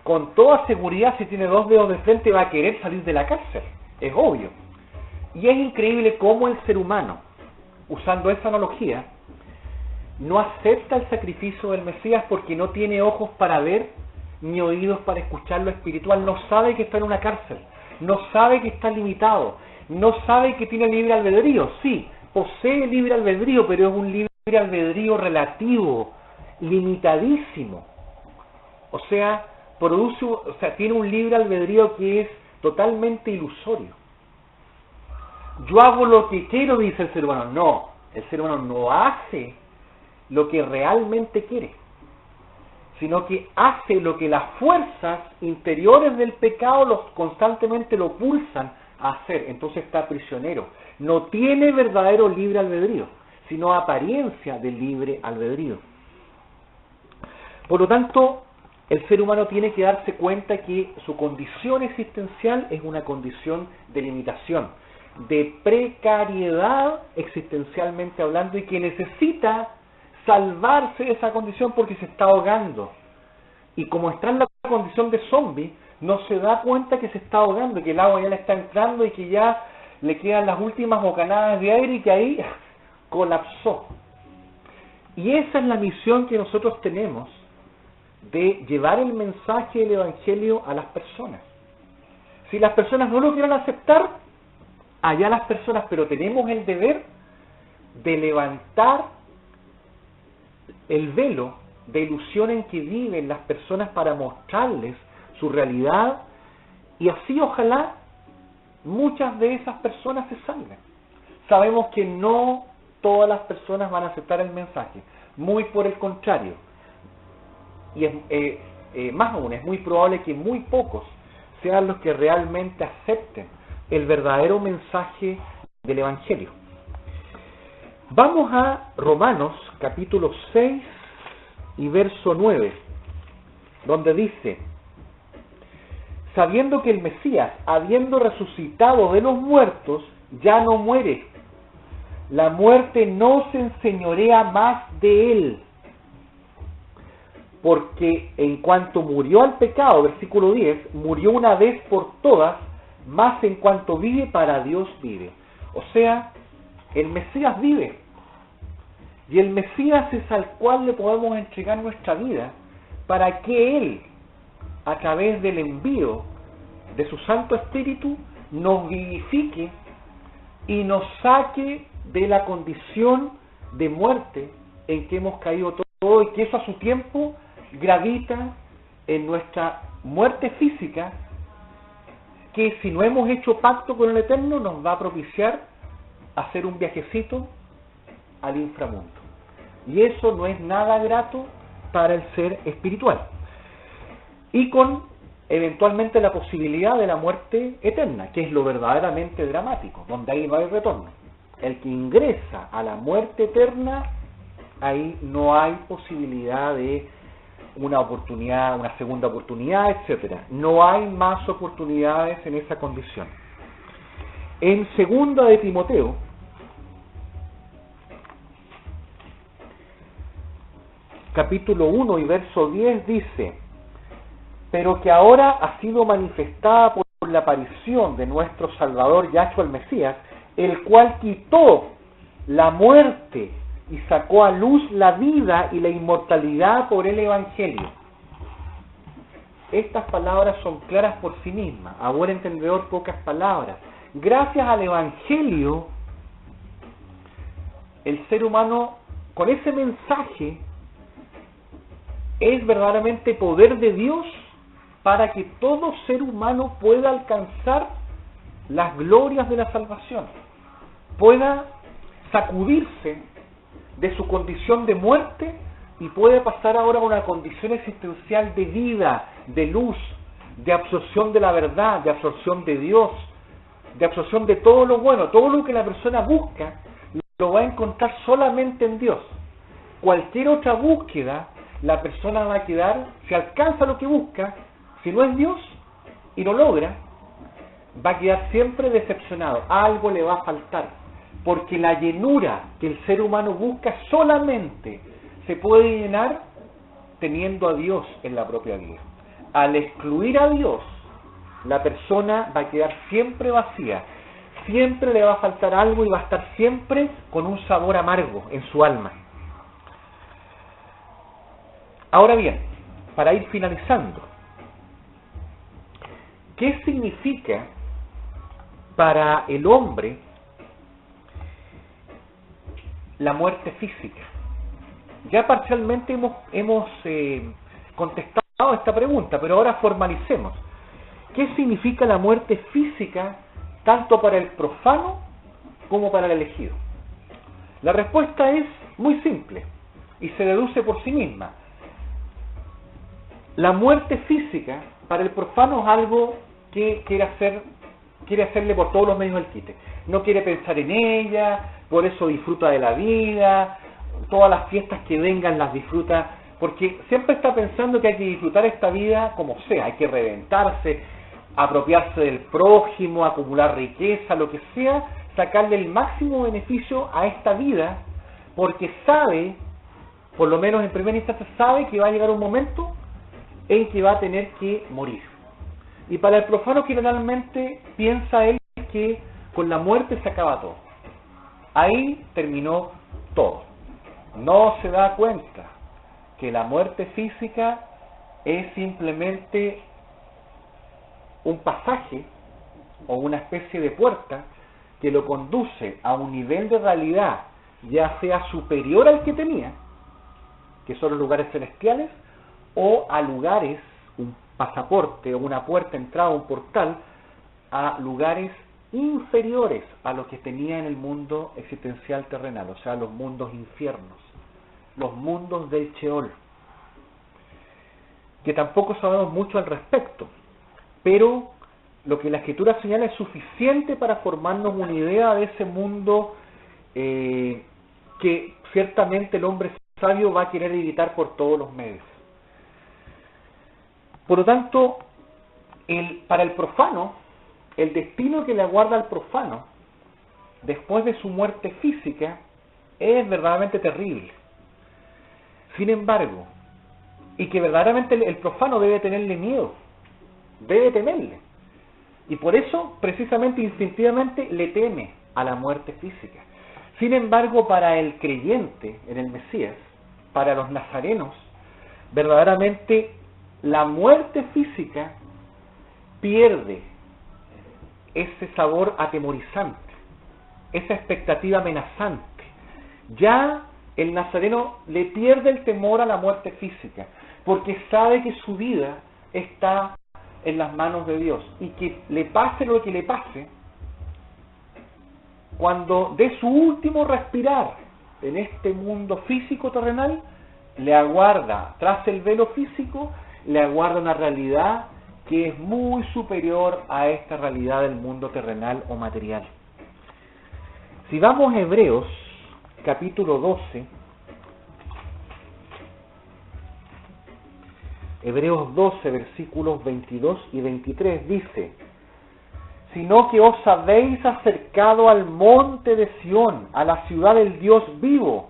[SPEAKER 1] con toda seguridad, si tiene dos dedos de frente, va a querer salir de la cárcel. Es obvio. Y es increíble cómo el ser humano, usando esa analogía, no acepta el sacrificio del Mesías porque no tiene ojos para ver ni oídos para escuchar lo espiritual. No sabe que está en una cárcel, no sabe que está limitado, no sabe que tiene libre albedrío. Sí, posee libre albedrío, pero es un libre albedrío relativo, limitadísimo. O sea, tiene un libre albedrío que es totalmente ilusorio. Yo hago lo que quiero, dice el ser humano. No, el ser humano no hace lo que realmente quiere, sino que hace lo que las fuerzas interiores del pecado constantemente lo pulsan a hacer. Entonces está prisionero. No tiene verdadero libre albedrío, sino apariencia de libre albedrío. Por lo tanto, el ser humano tiene que darse cuenta que su condición existencial es una condición de limitación, de precariedad existencialmente hablando, y que necesita salvarse de esa condición porque se está ahogando. Y como está en la condición de zombie, no se da cuenta que se está ahogando, que el agua ya le está entrando y que ya le quedan las últimas bocanadas de aire y que ahí colapsó. Y esa es la misión que nosotros tenemos, de llevar el mensaje del Evangelio a las personas. Si las personas no lo quieren aceptar, allá las personas, pero tenemos el deber de levantar el velo de ilusión en que viven las personas para mostrarles su realidad, y así ojalá muchas de esas personas se salven. Sabemos que no todas las personas van a aceptar el mensaje, muy por el contrario, y más aún es muy probable que muy pocos sean los que realmente acepten el verdadero mensaje del Evangelio. Vamos a Romanos capítulo 6 y verso 9, donde dice: sabiendo que el Mesías, habiendo resucitado de los muertos, ya no muere, la muerte no se enseñorea más de él, porque en cuanto murió al pecado, versículo 10, murió una vez por todas, más en cuanto vive, para Dios vive. O sea, el Mesías vive, y el Mesías es al cual le podemos entregar nuestra vida para que Él, a través del envío de su Santo Espíritu nos vivifique y nos saque de la condición de muerte en que hemos caído todos, y que eso a su tiempo gravita en nuestra muerte física, que si no hemos hecho pacto con el Eterno nos va a propiciar hacer un viajecito al inframundo. Y eso no es nada grato para el ser espiritual. Y con eventualmente la posibilidad de la muerte eterna, que es lo verdaderamente dramático, donde ahí no hay retorno. El que ingresa a la muerte eterna, ahí no hay posibilidad de una oportunidad, una segunda oportunidad, etcétera. No hay más oportunidades en esa condición. En 2 de Timoteo, capítulo 1 y verso 10 dice: pero que ahora ha sido manifestada por la aparición de nuestro Salvador Yahshua el Mesías, el cual quitó la muerte y sacó a luz la vida y la inmortalidad por el Evangelio. Estas palabras son claras por sí mismas, a buen entendedor pocas palabras. Gracias al Evangelio, el ser humano, con ese mensaje, es verdaderamente poder de Dios para que todo ser humano pueda alcanzar las glorias de la salvación, pueda sacudirse de su condición de muerte y puede pasar ahora a una condición existencial de vida, de luz, de absorción de la verdad, de absorción de Dios, de absorción de todo lo bueno. Todo lo que la persona busca lo va a encontrar solamente en Dios. Cualquier otra búsqueda, la persona va a quedar, si alcanza lo que busca, si no es Dios y lo logra, va a quedar siempre decepcionado. Algo le va a faltar, porque la llenura que el ser humano busca solamente se puede llenar teniendo a Dios en la propia vida. Al excluir a Dios, la persona va a quedar siempre vacía, siempre le va a faltar algo y va a estar siempre con un sabor amargo en su alma. Ahora bien, para ir finalizando, ¿qué significa para el hombre la muerte física? Ya parcialmente hemos contestado esta pregunta, pero ahora formalicemos. ¿Qué significa la muerte física tanto para el profano como para el elegido? La respuesta es muy simple y se deduce por sí misma. La muerte física para el profano es algo que quiere hacerle por todos los medios el quite. No quiere pensar en ella, por eso disfruta de la vida, todas las fiestas que vengan las disfruta, porque siempre está pensando que hay que disfrutar esta vida como sea, hay que reventarse, apropiarse del prójimo, acumular riqueza, lo que sea, sacarle el máximo beneficio a esta vida, porque sabe, por lo menos en primera instancia, sabe que va a llegar un momento en que va a tener que morir. Y para el profano generalmente piensa él que con la muerte se acaba todo. Ahí terminó todo. No se da cuenta que la muerte física es simplemente un pasaje o una especie de puerta que lo conduce a un nivel de realidad ya sea superior al que tenía, que son los lugares celestiales, o a lugares, un pasaporte o una puerta de entrada, un portal, a lugares inferiores a lo que tenía en el mundo existencial terrenal, o sea, los mundos infiernos, los mundos del Sheol, que tampoco sabemos mucho al respecto, pero lo que la Escritura señala es suficiente para formarnos una idea de ese mundo que ciertamente el hombre sabio va a querer evitar por todos los medios. Por lo tanto, para el profano, el destino que le aguarda al profano después de su muerte física es verdaderamente terrible. Sin embargo, y que verdaderamente el profano debe tenerle miedo, debe temerle, y por eso precisamente instintivamente le teme a la muerte física. Sin embargo, para el creyente en el Mesías, para los nazarenos, verdaderamente la muerte física pierde ese sabor atemorizante, esa expectativa amenazante. Ya el nazareno le pierde el temor a la muerte física, porque sabe que su vida está en las manos de Dios, y que le pase lo que le pase, cuando dé su último respirar en este mundo físico terrenal, le aguarda, tras el velo físico, le aguarda una realidad que es muy superior a esta realidad del mundo terrenal o material. Si vamos a Hebreos, capítulo 12, Hebreos 12, versículos 22 y 23, dice: sino que os habéis acercado al monte de Sión, a la ciudad del Dios vivo,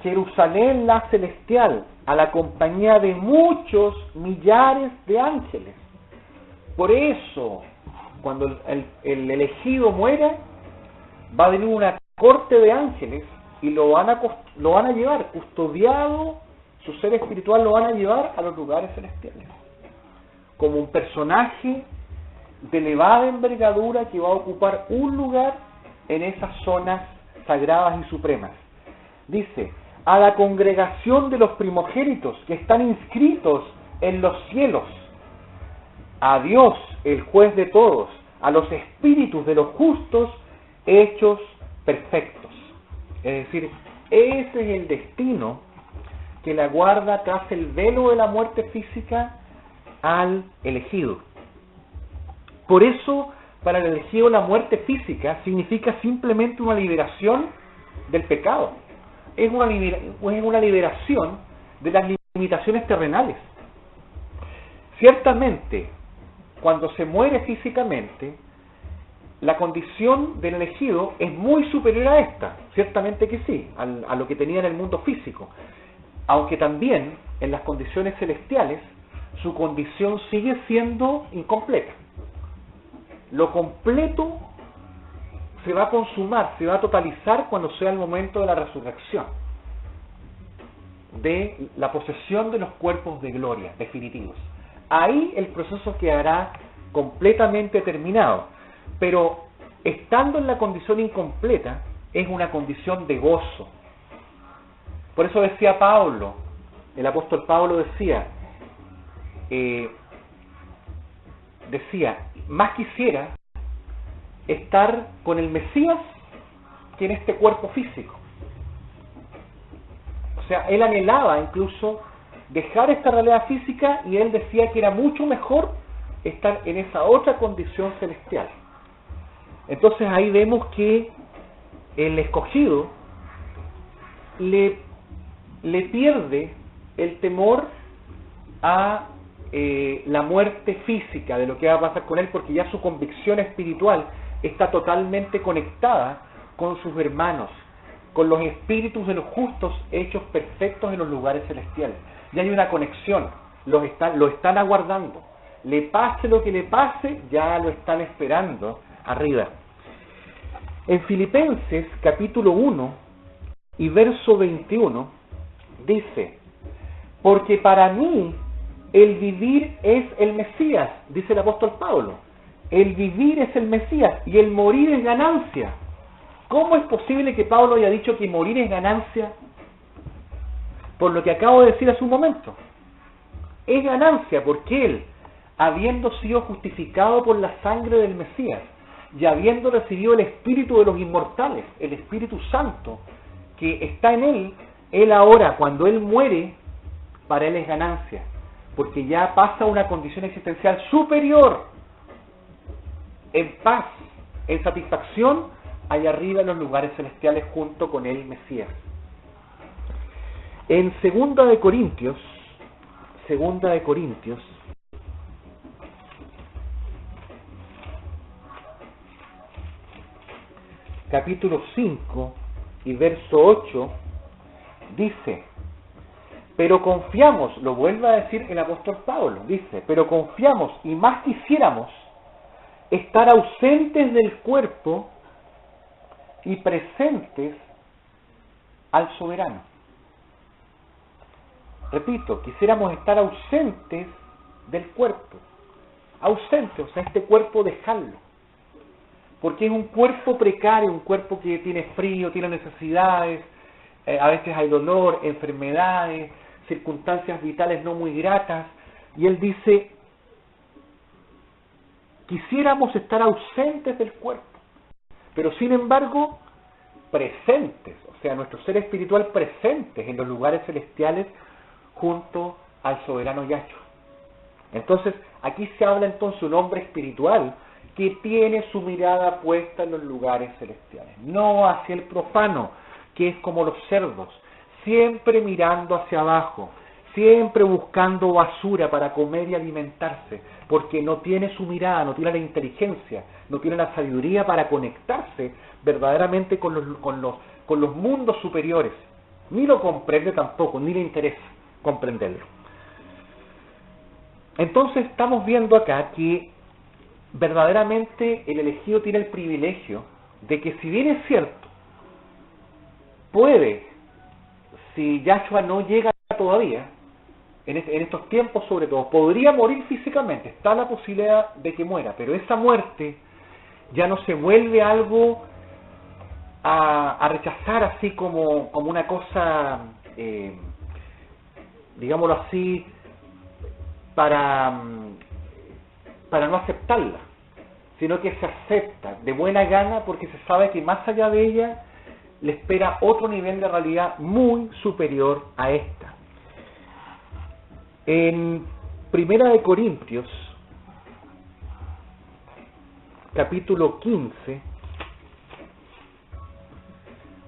[SPEAKER 1] Jerusalén la celestial, a la compañía de muchos millares de ángeles. Por eso, cuando el elegido muera, va a venir una corte de ángeles y lo van a llevar, custodiado, su ser espiritual lo van a llevar a los lugares celestiales, como un personaje de elevada envergadura que va a ocupar un lugar en esas zonas sagradas y supremas. Dice: a la congregación de los primogénitos que están inscritos en los cielos, a Dios, el juez de todos, a los espíritus de los justos hechos perfectos. Es decir, ese es el destino que le aguarda tras el velo de la muerte física al elegido. Por eso, para el elegido, la muerte física significa simplemente una liberación del pecado. Es una liberación de las limitaciones terrenales. Ciertamente, cuando se muere físicamente, la condición del elegido es muy superior a esta. Ciertamente que sí, a lo que tenía en el mundo físico. Aunque también, en las condiciones celestiales, su condición sigue siendo incompleta. Lo completo se va a consumar, se va a totalizar cuando sea el momento de la resurrección, de la posesión de los cuerpos de gloria definitivos. Ahí el proceso quedará completamente terminado, pero estando en la condición incompleta es una condición de gozo. Por eso decía Pablo, el apóstol Pablo decía, más quisiera estar con el Mesías que en este cuerpo físico. O sea, él anhelaba incluso dejar esta realidad física, y él decía que era mucho mejor estar en esa otra condición celestial. Entonces ahí vemos que el escogido le pierde el temor a la muerte física, de lo que va a pasar con él, porque ya su convicción espiritual está totalmente conectada con sus hermanos, con los espíritus de los justos hechos perfectos en los lugares celestiales. Ya hay una conexión, lo están aguardando. Le pase lo que le pase, ya lo están esperando arriba. En Filipenses capítulo 1 y verso 21 dice: porque para mí el vivir es el Mesías, dice el apóstol Pablo. El vivir es el Mesías y el morir es ganancia. ¿Cómo es posible que Pablo haya dicho que morir es ganancia? Por lo que acabo de decir hace un momento. Es ganancia porque él, habiendo sido justificado por la sangre del Mesías y habiendo recibido el Espíritu de los inmortales, el Espíritu Santo que está en él ahora, cuando él muere, para él es ganancia, porque ya pasa a una condición existencial superior, en paz, en satisfacción, allá arriba en los lugares celestiales junto con el Mesías. En 2 de Corintios, capítulo 5 y verso 8, dice: pero confiamos, lo vuelve a decir el apóstol Pablo, dice: pero confiamos y más quisiéramos estar ausentes del cuerpo y presentes al soberano. Repito, quisiéramos estar ausentes del cuerpo ausente, o sea, este cuerpo dejarlo. Porque es un cuerpo precario, un cuerpo que tiene frío, tiene necesidades, a veces hay dolor, enfermedades, circunstancias vitales no muy gratas. Y él dice, quisiéramos estar ausentes del cuerpo, pero sin embargo presentes, o sea, nuestro ser espiritual presentes en los lugares celestiales junto al soberano Yahshua. Entonces, aquí se habla entonces un hombre espiritual que tiene su mirada puesta en los lugares celestiales, no hacia el profano, que es como los cerdos, siempre mirando hacia abajo, siempre buscando basura para comer y alimentarse, porque no tiene su mirada, no tiene la inteligencia, no tiene la sabiduría para conectarse verdaderamente con los mundos superiores. Ni lo comprende tampoco, ni le interesa comprenderlo. Entonces estamos viendo acá que verdaderamente el elegido tiene el privilegio de que, si bien es cierto, puede, si Yahshua no llega todavía, en estos tiempos sobre todo, podría morir físicamente, está la posibilidad de que muera, pero esa muerte ya no se vuelve algo a rechazar así como una cosa, digámoslo así, para no aceptarla, sino que se acepta de buena gana porque se sabe que más allá de ella le espera otro nivel de realidad muy superior a esta. En Primera de Corintios, capítulo 15,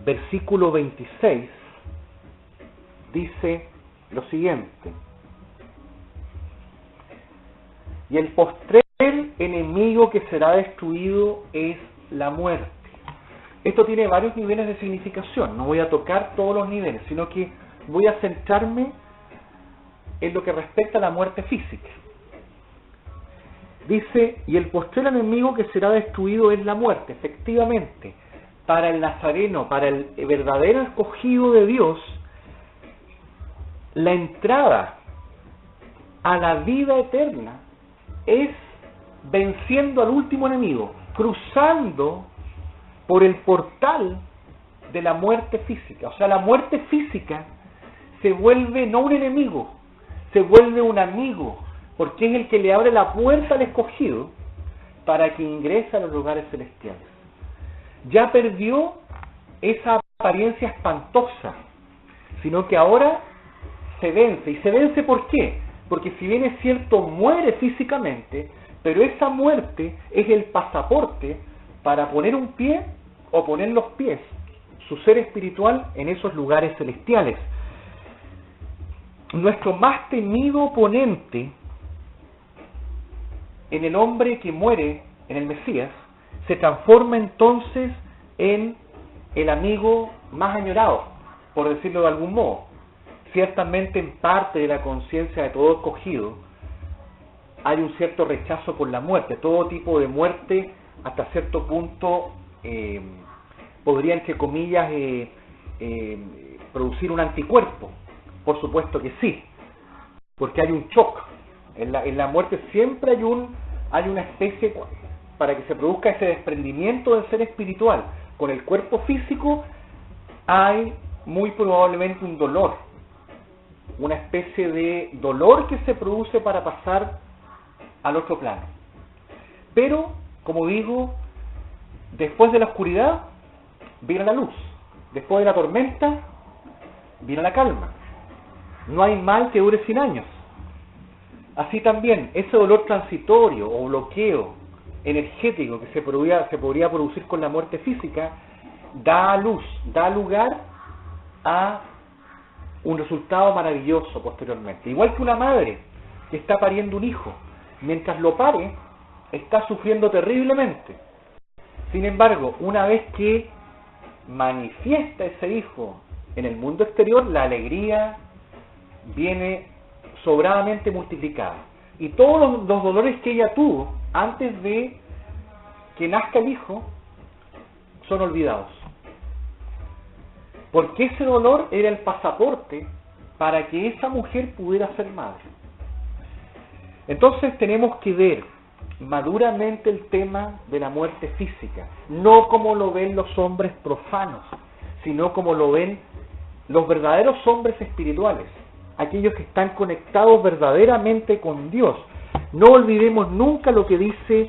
[SPEAKER 1] versículo 26, dice lo siguiente: y el postrer enemigo que será destruido es la muerte. Esto tiene varios niveles de significación, no voy a tocar todos los niveles, sino que voy a centrarme en lo que respecta a la muerte física. Dice, y el postrer enemigo que será destruido es la muerte. Efectivamente, para el nazareno, para el verdadero escogido de Dios, la entrada a la vida eterna es venciendo al último enemigo, cruzando por el portal de la muerte física. O sea, la muerte física se vuelve no un enemigo, se vuelve un amigo, porque es el que le abre la puerta al escogido para que ingrese a los lugares celestiales. Ya perdió esa apariencia espantosa, sino que ahora se vence. ¿Y se vence por qué? Porque si bien es cierto, muere físicamente, pero esa muerte es el pasaporte para poner un pie o poner los pies, su ser espiritual, en esos lugares celestiales. Nuestro más temido oponente en el hombre que muere en el Mesías se transforma entonces en el amigo más añorado, por decirlo de algún modo. Ciertamente, en parte de la conciencia de todo escogido hay un cierto rechazo por la muerte. Todo tipo de muerte hasta cierto punto podría, entre comillas, producir un anticuerpo. Por supuesto que sí, porque hay un shock. En la muerte siempre hay una especie, para que se produzca ese desprendimiento del ser espiritual con el cuerpo físico, hay muy probablemente un dolor, una especie de dolor que se produce para pasar al otro plano. Pero, como digo, después de la oscuridad viene la luz, después de la tormenta viene la calma. No hay mal que dure 100 años. Así también, ese dolor transitorio o bloqueo energético que se podría producir con la muerte física, da lugar a un resultado maravilloso posteriormente. Igual que una madre que está pariendo un hijo, mientras lo pare, está sufriendo terriblemente. Sin embargo, una vez que manifiesta ese hijo en el mundo exterior, la alegría viene sobradamente multiplicada. Y todos los dolores que ella tuvo antes de que nazca el hijo son olvidados. Porque ese dolor era el pasaporte para que esa mujer pudiera ser madre. Entonces tenemos que ver maduramente el tema de la muerte física, no como lo ven los hombres profanos, sino como lo ven los verdaderos hombres espirituales, aquellos que están conectados verdaderamente con Dios. No olvidemos nunca lo que dice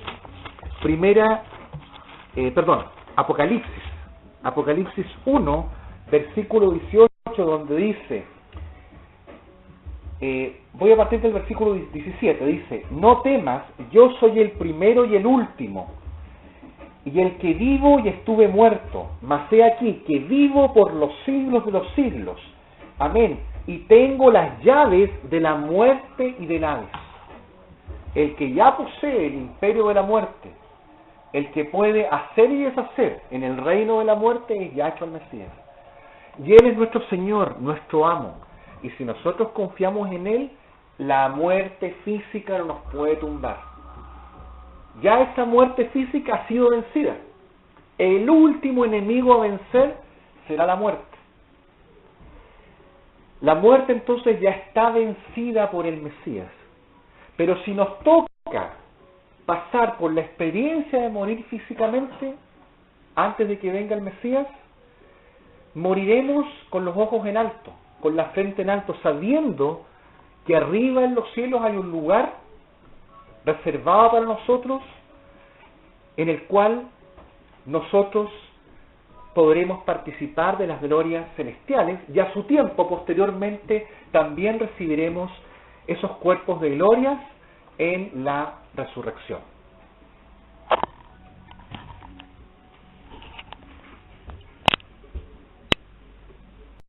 [SPEAKER 1] Apocalipsis 1, versículo 18, donde dice, voy a partir del versículo 17, dice: no temas, yo soy el primero y el último, y el que vivo y estuve muerto, mas he aquí que vivo por los siglos de los siglos. Amén. Y tengo las llaves de la muerte y del Hades. El que ya posee el imperio de la muerte, el que puede hacer y deshacer en el reino de la muerte, es Yahshua el Mesías. Y Él es nuestro Señor, nuestro amo. Y si nosotros confiamos en Él, la muerte física no nos puede tumbar. Ya esta muerte física ha sido vencida. El último enemigo a vencer será la muerte. La muerte entonces ya está vencida por el Mesías. Pero si nos toca pasar por la experiencia de morir físicamente antes de que venga el Mesías, moriremos con los ojos en alto, con la frente en alto, sabiendo que arriba en los cielos hay un lugar reservado para nosotros, en el cual nosotros podremos participar de las glorias celestiales, y a su tiempo, posteriormente, también recibiremos esos cuerpos de glorias en la resurrección.